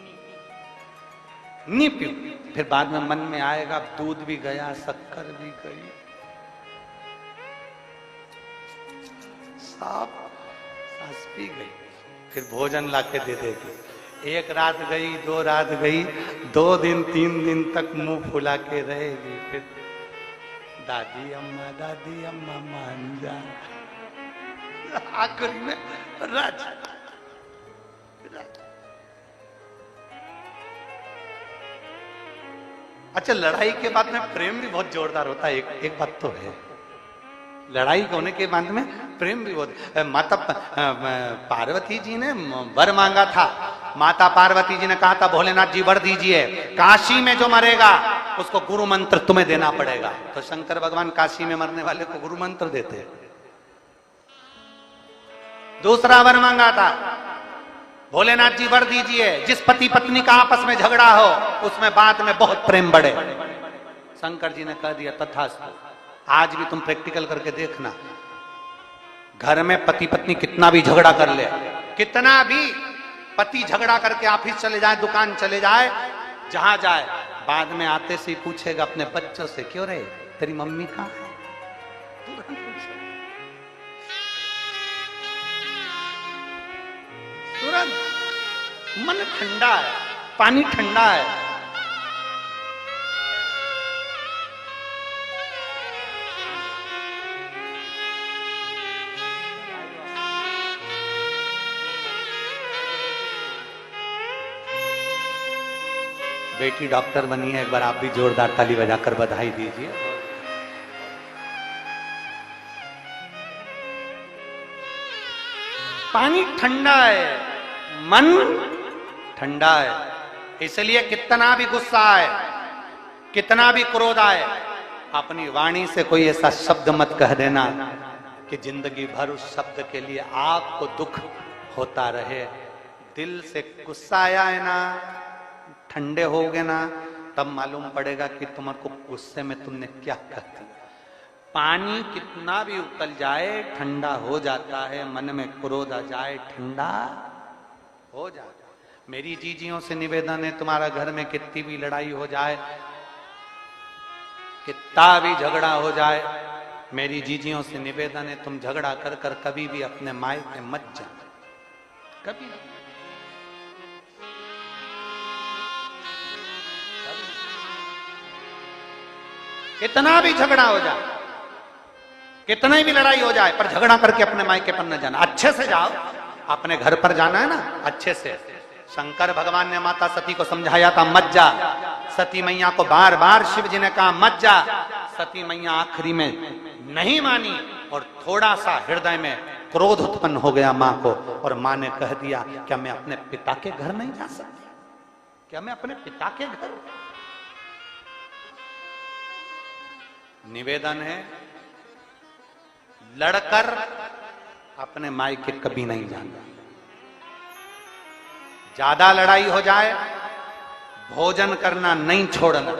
फिर बाद में मन में आएगा, दूध भी गया, शक्कर भी गई, सांस पी गई, फिर भोजन लाके दे देगी। एक रात गई, 2 रात गई, 2 दिन 3 दिन तक मुंह फुला के रहेगी। फिर दादी अम्मा मान जा। आखिरी में राज। अच्छा, लड़ाई के बाद में प्रेम भी बहुत जोरदार होता है। एक बात तो है, लड़ाई होने के बाद में प्रेम भी बहुत। माता पार्वती जी ने वर मांगा था। माता पार्वती जी ने कहा था भोलेनाथ जी वर दीजिए, काशी में जो मरेगा उसको गुरु मंत्र तुम्हें देना पड़ेगा। तो शंकर भगवान काशी में मरने वाले को गुरु मंत्र देते हैं। दूसरा वर मांगा था, भोलेनाथ जी वर दीजिए जिस पति पत्नी का आपस में झगड़ा हो उसमें बाद में बहुत प्रेम बढ़े। शंकर जी ने कह दिया तथास्तु। आज भी तुम प्रैक्टिकल करके देखना, घर में पति पत्नी कितना भी झगड़ा कर ले, कितना भी पति झगड़ा करके ऑफिस चले जाए, दुकान चले जाए, जहां जाए, बाद में आते से ही पूछेगा अपने बच्चों से, क्यों रे तेरी मम्मी कहां है? तुरंत मन ठंडा है, पानी ठंडा है। बेटी डॉक्टर बनी है, एक बार आप भी जोरदार ताली बजाकर बधाई दीजिए। पानी ठंडा है, मन ठंडा है। इसलिए कितना भी गुस्सा आए, कितना भी क्रोध आए, अपनी वाणी से कोई ऐसा शब्द मत कह देना कि जिंदगी भर उस शब्द के लिए आपको दुख होता रहे। दिल से गुस्सा आया है ना, ठंडे हो गए ना, तब मालूम पड़ेगा कि तुम्हारे को गुस्से में तुमने क्या कर दिया। पानी कितना भी उतल जाए ठंडा हो जाता है, मन में क्रोध आ जाए ठंडा हो जाता। मेरी जीजियों से निवेदन है, तुम्हारा घर में कितनी भी लड़ाई हो जाए, कितना भी झगड़ा हो जाए, मेरी जीजियों से निवेदन है तुम झगड़ा कर कर कभी भी अपने मायके मत जाना, कभी। कितना भी झगड़ा हो जाए, कितनी भी लड़ाई हो जाए, पर झगड़ा करके अपने मायके पर न जाना। अच्छे से जाओ, अपने घर पर जाना है ना, अच्छे से। शंकर भगवान ने माता सती को समझाया था मत जा। सती मैया को बार बार शिव जी ने कहा मत जा। सती मैया आखिरी में नहीं मानी और थोड़ा सा हृदय में क्रोध उत्पन्न हो गया मां को, और मां ने कह दिया क्या मैं अपने पिता के घर नहीं जा सकती? क्या मैं अपने पिता के घर? निवेदन है, लड़कर अपने मायके कभी नहीं जाना। ज्यादा लड़ाई हो जाए, भोजन करना नहीं छोड़ना।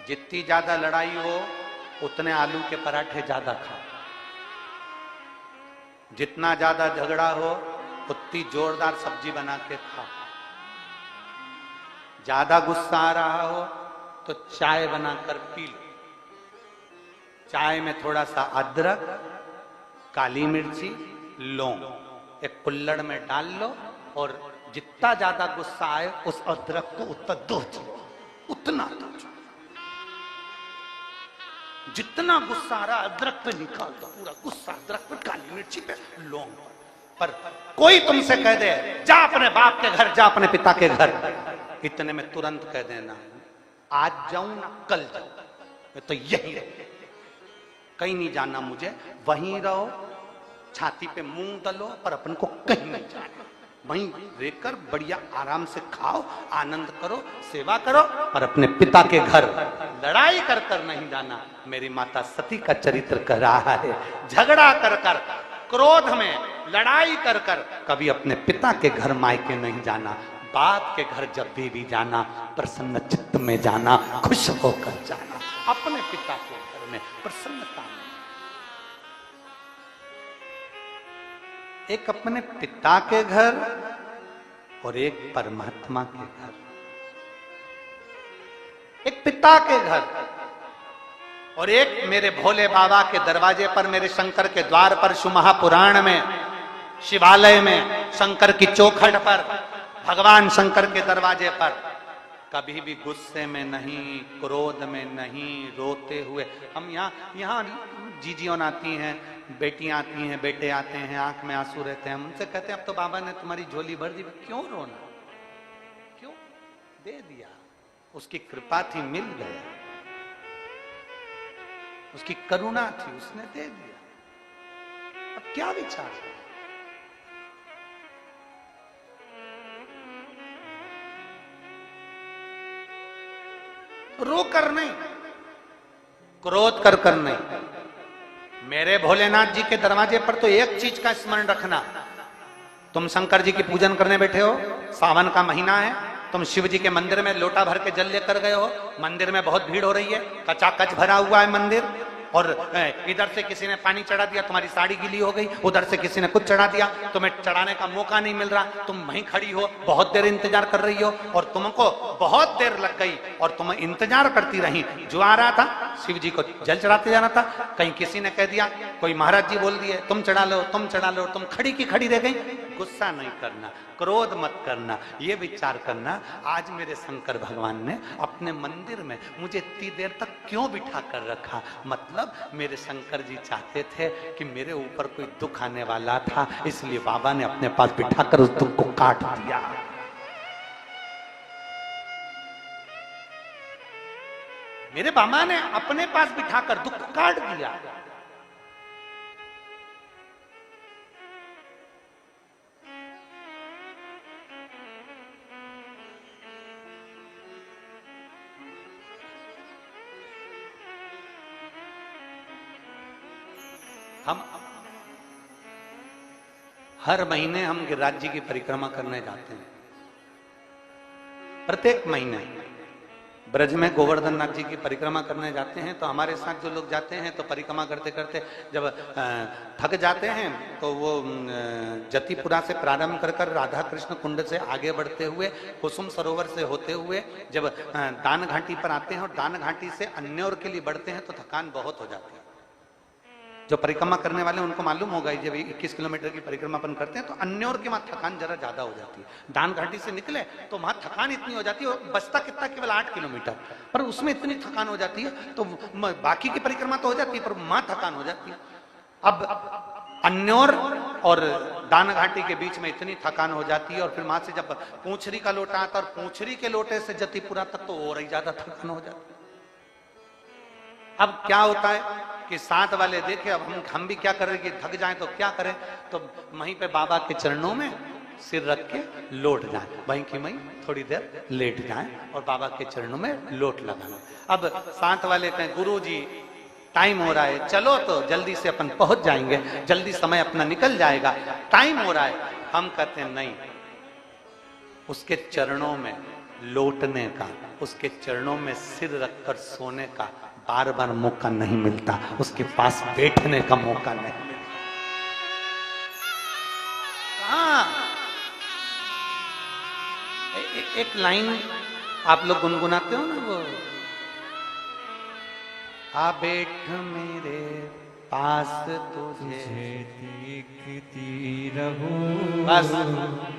जितनी ज्यादा लड़ाई हो उतने आलू के पराठे ज्यादा खाओ। जितना ज्यादा झगड़ा हो उतनी जोरदार सब्जी बना के खाओ। ज्यादा गुस्सा आ रहा हो तो चाय बनाकर पी लो। चाय में थोड़ा सा अदरक, काली मिर्ची, लौंग एक कुल्हड़ में डाल लो, और जितना ज्यादा गुस्सा आए उस अदरक को उतना दो, उतना दो। जितना गुस्सा आ रहा अदरक पे निकाल दो, पूरा गुस्सा अदरक पे, काली मिर्ची पे, लौंग पर। कोई तुमसे कह दे जा अपने बाप के घर, जा अपने पिता के घर, इतने में तुरंत कह देना आज जाऊं ना कल जाऊं, मैं तो यही रहूं, कहीं नहीं जाना मुझे, वहीं रहो, छाती पे मूंग दलो, पर अपन को कहीं नहीं जाना। वहीं रहकर बढ़िया आराम से खाओ, आनंद करो, सेवा करो, पर अपने पिता के घर लड़ाई कर कर नहीं जाना। मेरी माता सती का चरित्र कह रहा है, झगड़ा कर कर, क्रोध में लड़ाई कर कर कभी अपने पिता के घर मायके नहीं जाना। बाप के घर जब भी जाना प्रसन्न चित्त में जाना, खुश होकर जाना। अपने पिता के घर में प्रसन्नता में। एक अपने पिता के घर और एक परमात्मा के घर। एक पिता के घर और एक मेरे भोले बाबा के दरवाजे पर, मेरे शंकर के द्वार पर, महापुराण में, शिवालय में, शंकर की चौखट पर, भगवान शंकर के दरवाजे पर कभी भी गुस्से में नहीं, क्रोध में नहीं, रोते हुए हम यहाँ जीजियों आती हैं, बेटियां आती हैं, बेटे आते हैं, आंख में आंसू रहते हैं, हम उनसे कहते हैं अब तो बाबा ने तुम्हारी झोली भर दी, क्यों रोना, क्यों, दे दिया, उसकी कृपा थी, मिल गया, उसकी करुणा थी, उसने दे दिया, अब क्या विचार है? रो कर नहीं, क्रोध कर नहीं। मेरे भोलेनाथ जी के दरवाजे पर तो एक चीज का स्मरण रखना, तुम शंकर जी की पूजन करने बैठे हो, सावन का महीना है, तुम शिव जी के मंदिर में लोटा भर के जल लेकर गए हो, मंदिर में बहुत भीड़ हो रही है, कचाकच भरा हुआ है मंदिर, और इधर से किसी ने पानी चढ़ा दिया, तुम्हारी साड़ी गीली हो गई, उधर से किसी ने कुछ चढ़ा दिया, तुम्हें चढ़ाने का मौका नहीं मिल रहा, तुम वहीं खड़ी हो, बहुत देर इंतजार कर रही हो, और तुमको बहुत देर लग गई और तुम इंतजार करती रही। जो आ रहा था शिव जी को जल चढ़ाते जाना था, कहीं किसी ने कह दिया, कोई महाराज जी बोल दिए तुम चढ़ा लो, तुम चढ़ा लो, तुम खड़ी की खड़ी रह गई। गुस्सा नहीं करना, क्रोध मत करना, ये विचार करना आज मेरे शंकर भगवान ने अपने मंदिर में मुझे इतनी देर तक क्यों बिठा कर रखा। मतलब मेरे शंकर जी चाहते थे कि मेरे ऊपर कोई दुख आने वाला था, इसलिए बाबा ने अपने पास बिठाकर उस दुख को काट दिया। मेरे बाबा ने अपने पास बिठाकर दुख को काट दिया। हम हर महीने हम गिरिराज जी की परिक्रमा करने जाते हैं, प्रत्येक महीने ब्रज में गोवर्धन नाथ जी की परिक्रमा करने जाते हैं। तो हमारे साथ जो लोग जाते हैं तो परिक्रमा करते करते जब थक जाते हैं तो वो जतिपुरा से प्रारंभ कर राधा कृष्ण कुंड से आगे बढ़ते हुए कुसुम सरोवर से होते हुए जब दान घाटी पर आते हैं और दान घाटी से अन्योर के लिए बढ़ते हैं तो थकान बहुत हो जाती है। जो परिक्रमा करने वाले उनको मालूम होगा, जब 21 किलोमीटर की परिक्रमा अपन करते हैं तो अन्योर के वहां थकान जरा ज्यादा हो जाती है। दान घाटी से निकले तो वहां थकान इतनी हो जाती है, बचता कितना केवल 8 किलोमीटर, पर उसमें इतनी थकान हो जाती है, तो बाकी की परिक्रमा तो हो जाती है पर वहां थकान हो जाती है। अब अन्योर और दान घाटी के बीच में इतनी थकान हो जाती है, और फिर वहां से जब पूंछरी का लोटा आता और पूंछरी के लोटे से जतिपुरा तक तो और ही ज्यादा थकान हो जाती है। अब क्या होता है कि साथ वाले देखे, अब हम भी क्या करें कि थक जाएं तो क्या करें, तो वहीं पे बाबा के चरणों में सिर रख के लौट जाएं, वहीं की वहीं थोड़ी देर लेट जाएं और बाबा के चरणों में लोट लगाएं। अब साथ वाले कहें गुरु जी टाइम हो रहा है, चलो तो जल्दी से अपन पहुंच जाएंगे, जल्दी समय अपना निकल जाएगा, टाइम हो रहा है। हम कहते हैं नहीं, उसके चरणों में लौटने का, उसके चरणों में सिर रखकर सोने का बार बार मौका नहीं मिलता, उसके पास बैठने का मौका नहीं मिलता। हाँ, एक लाइन आप लोग गुनगुनाते हो ना, वो आ बैठ मेरे पास तुझे देखती रहूं। बस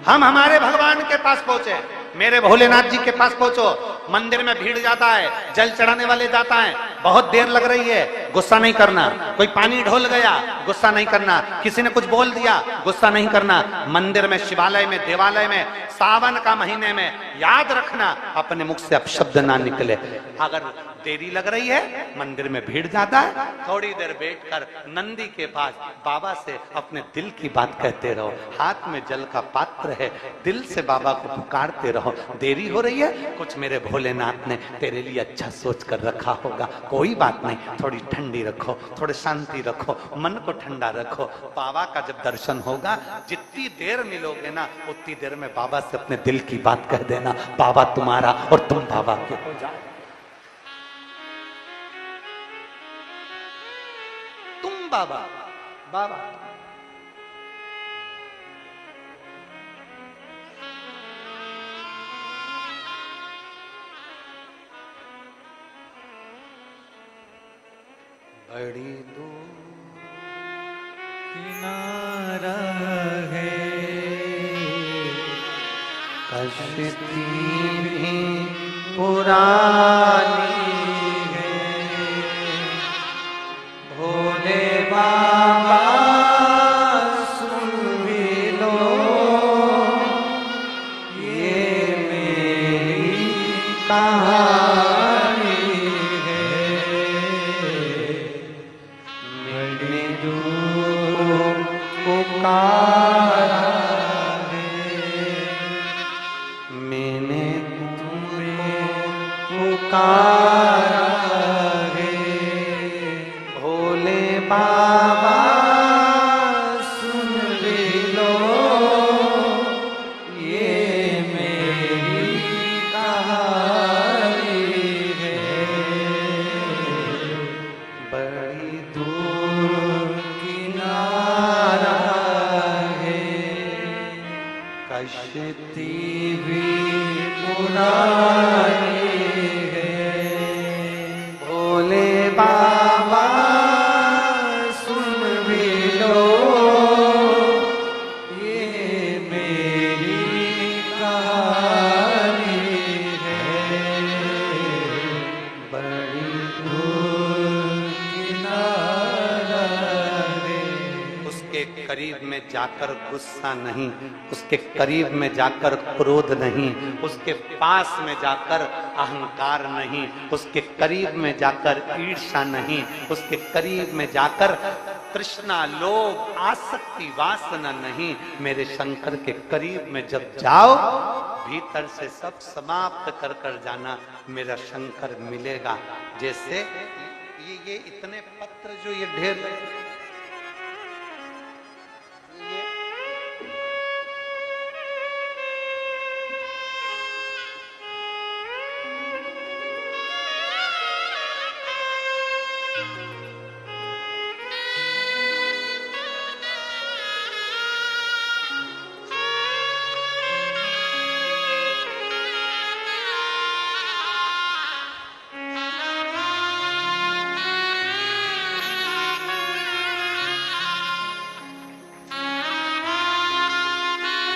हम हमारे भगवान के पास पहुंचे, मेरे भोलेनाथ जी के पास पहुंचो। मंदिर में भीड़ जाता है, जल चढ़ाने वाले जाता है, बहुत देर लग रही है, गुस्सा नहीं करना। कोई पानी ढोल गया, गुस्सा नहीं करना। किसी ने कुछ बोल दिया, गुस्सा नहीं करना। मंदिर में, शिवालय में, देवालय में, सावन का महीने में याद रखना अपने मुख से अपशब्द ना निकले। अगर देरी लग रही है, मंदिर में भीड़ ज्यादा है, थोड़ी देर बैठकर नंदी के पास बाबा से अपने दिल की बात कहते रहो। हाथ में जल का पात्र है, दिल से बाबा को पुकारते रहो। देरी हो रही है, कुछ मेरे भोलेनाथ ने तेरे लिए अच्छा सोच कर रखा होगा, कोई बात नहीं, थोड़ी ठंडी रखो, थोड़ी शांति रखो, मन को ठंडा रखो। बाबा का जब दर्शन होगा, जितनी देर मिलोगे ना उतनी देर में बाबा से अपने दिल की बात कह देना, बाबा तुम्हारा और तुम बाबा के हो जाओ। तुम बाबा, बाबा बड़ी दूर किनारा है, कश्ती भी पुरानी है, भोले बाबा सुन भी लो ये मेरी कहानी है। बड़ी दूर पुकारा है, मैंने तुम्हें पुकारा है, भोले बाबा सुन भी लो ये मेरी कहानी है। बड़ी दूर किनारा है, कश्ती भी पुरानी है, भोले बाबा सुन भी लो ये मेरी कहानी है। बड़ी दूर किनारा है, उसके करीब में जाकर गुस्सा नहीं, उसके करीब में जाकर क्रोध नहीं, उसके पास में जाकर अहंकार नहीं, उसके करीब में जाकर ईर्ष्या नहीं, उसके करीब में जाकर तृष्णा लोभ आसक्ति वासना नहीं। मेरे शंकर के करीब में जब जाओ भीतर से सब समाप्त कर कर जाना, मेरा शंकर मिलेगा। जैसे ये इतने पत्र जो ये ढेर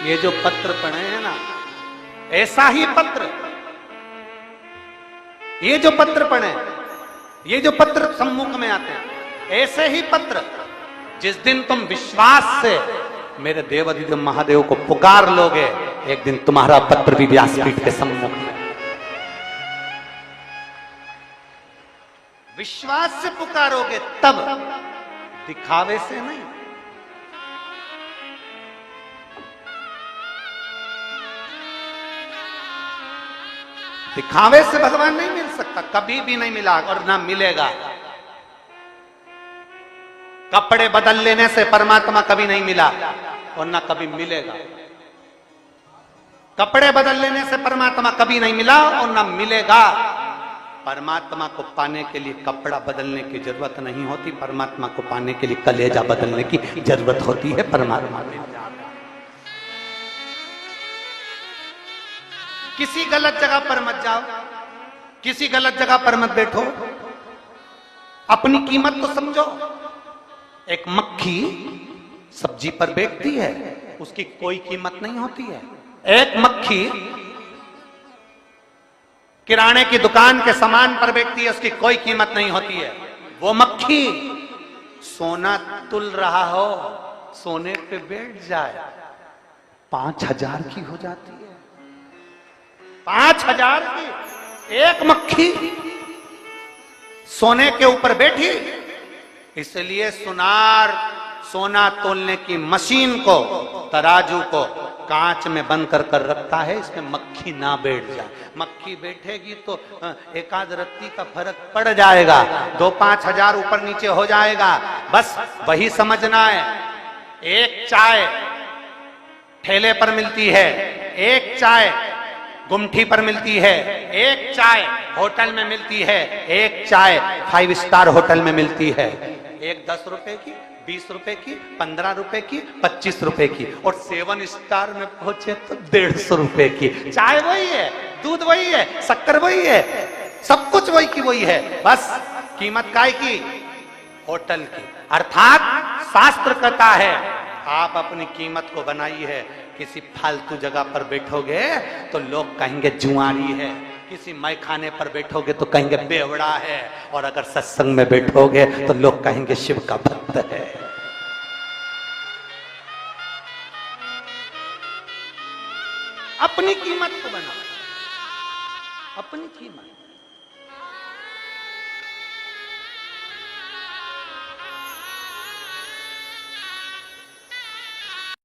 ये जो पत्र पढ़े हैं ना, ऐसा ही पत्र, ये जो पत्र पढ़े, ये जो पत्र सम्मुख में आते हैं, ऐसे ही पत्र जिस दिन तुम विश्वास से मेरे देवाधिदेव महादेव को पुकार लोगे, एक दिन तुम्हारा पत्र भी व्यासपीठ के सम्मुख में। विश्वास से पुकारोगे तब, दिखावे से नहीं। दिखावे से भगवान नहीं मिल सकता, कभी भी नहीं मिला और ना मिलेगा। कपड़े बदल लेने से परमात्मा कभी नहीं मिला और ना कभी मिलेगा। कपड़े बदल लेने से परमात्मा कभी नहीं मिला और ना मिलेगा। परमात्मा को पाने के लिए कपड़ा बदलने की जरूरत नहीं होती, परमात्मा को पाने के लिए कलेजा बदलने की जरूरत होती है। परमात्मा में किसी गलत जगह पर मत जाओ, किसी गलत जगह पर मत बैठो, अपनी कीमत तो समझो। एक मक्खी सब्जी पर बैठती है, उसकी कोई कीमत नहीं होती है। एक मक्खी किराने की दुकान के सामान पर बैठती है, उसकी कोई कीमत नहीं होती है। वो मक्खी सोना तुल रहा हो, सोने पे बैठ जाए, 5,000 की हो जाती है। 5,000 की एक मक्खी सोने के ऊपर बैठी। इसलिए सुनार सोना तोलने की मशीन को, तराजू को कांच में बंद कर कर रखता है, इसमें मक्खी ना बैठ जाए। मक्खी बैठेगी तो एकाध रत्ती का फर्क पड़ जाएगा, 2-5 हजार ऊपर नीचे हो जाएगा। बस वही समझना है। एक चाय ठेले पर मिलती है, एक चाय गुमठी पर मिलती है, एक चाय होटल में मिलती है, एक चाय 5 स्टार होटल में मिलती है। एक 10 रुपए की, 20 रुपए की, 15 रुपए की, 25 रुपए की, और 7 स्टार में पहुंचे तो 150 रुपए की। चाय वही है, दूध वही है, शक्कर वही है, सब कुछ वही की वही है। बस कीमत काय की, होटल की। अर्थात शास्त्र कहता है आप अपनी कीमत को बनाई है। किसी फालतू जगह पर बैठोगे तो लोग कहेंगे जुआरी है, किसी मैखाने पर बैठोगे तो कहेंगे बेवड़ा है, और अगर सत्संग में बैठोगे तो लोग कहेंगे शिव का भक्त है। अपनी कीमत को बनाओ, अपनी कीमत।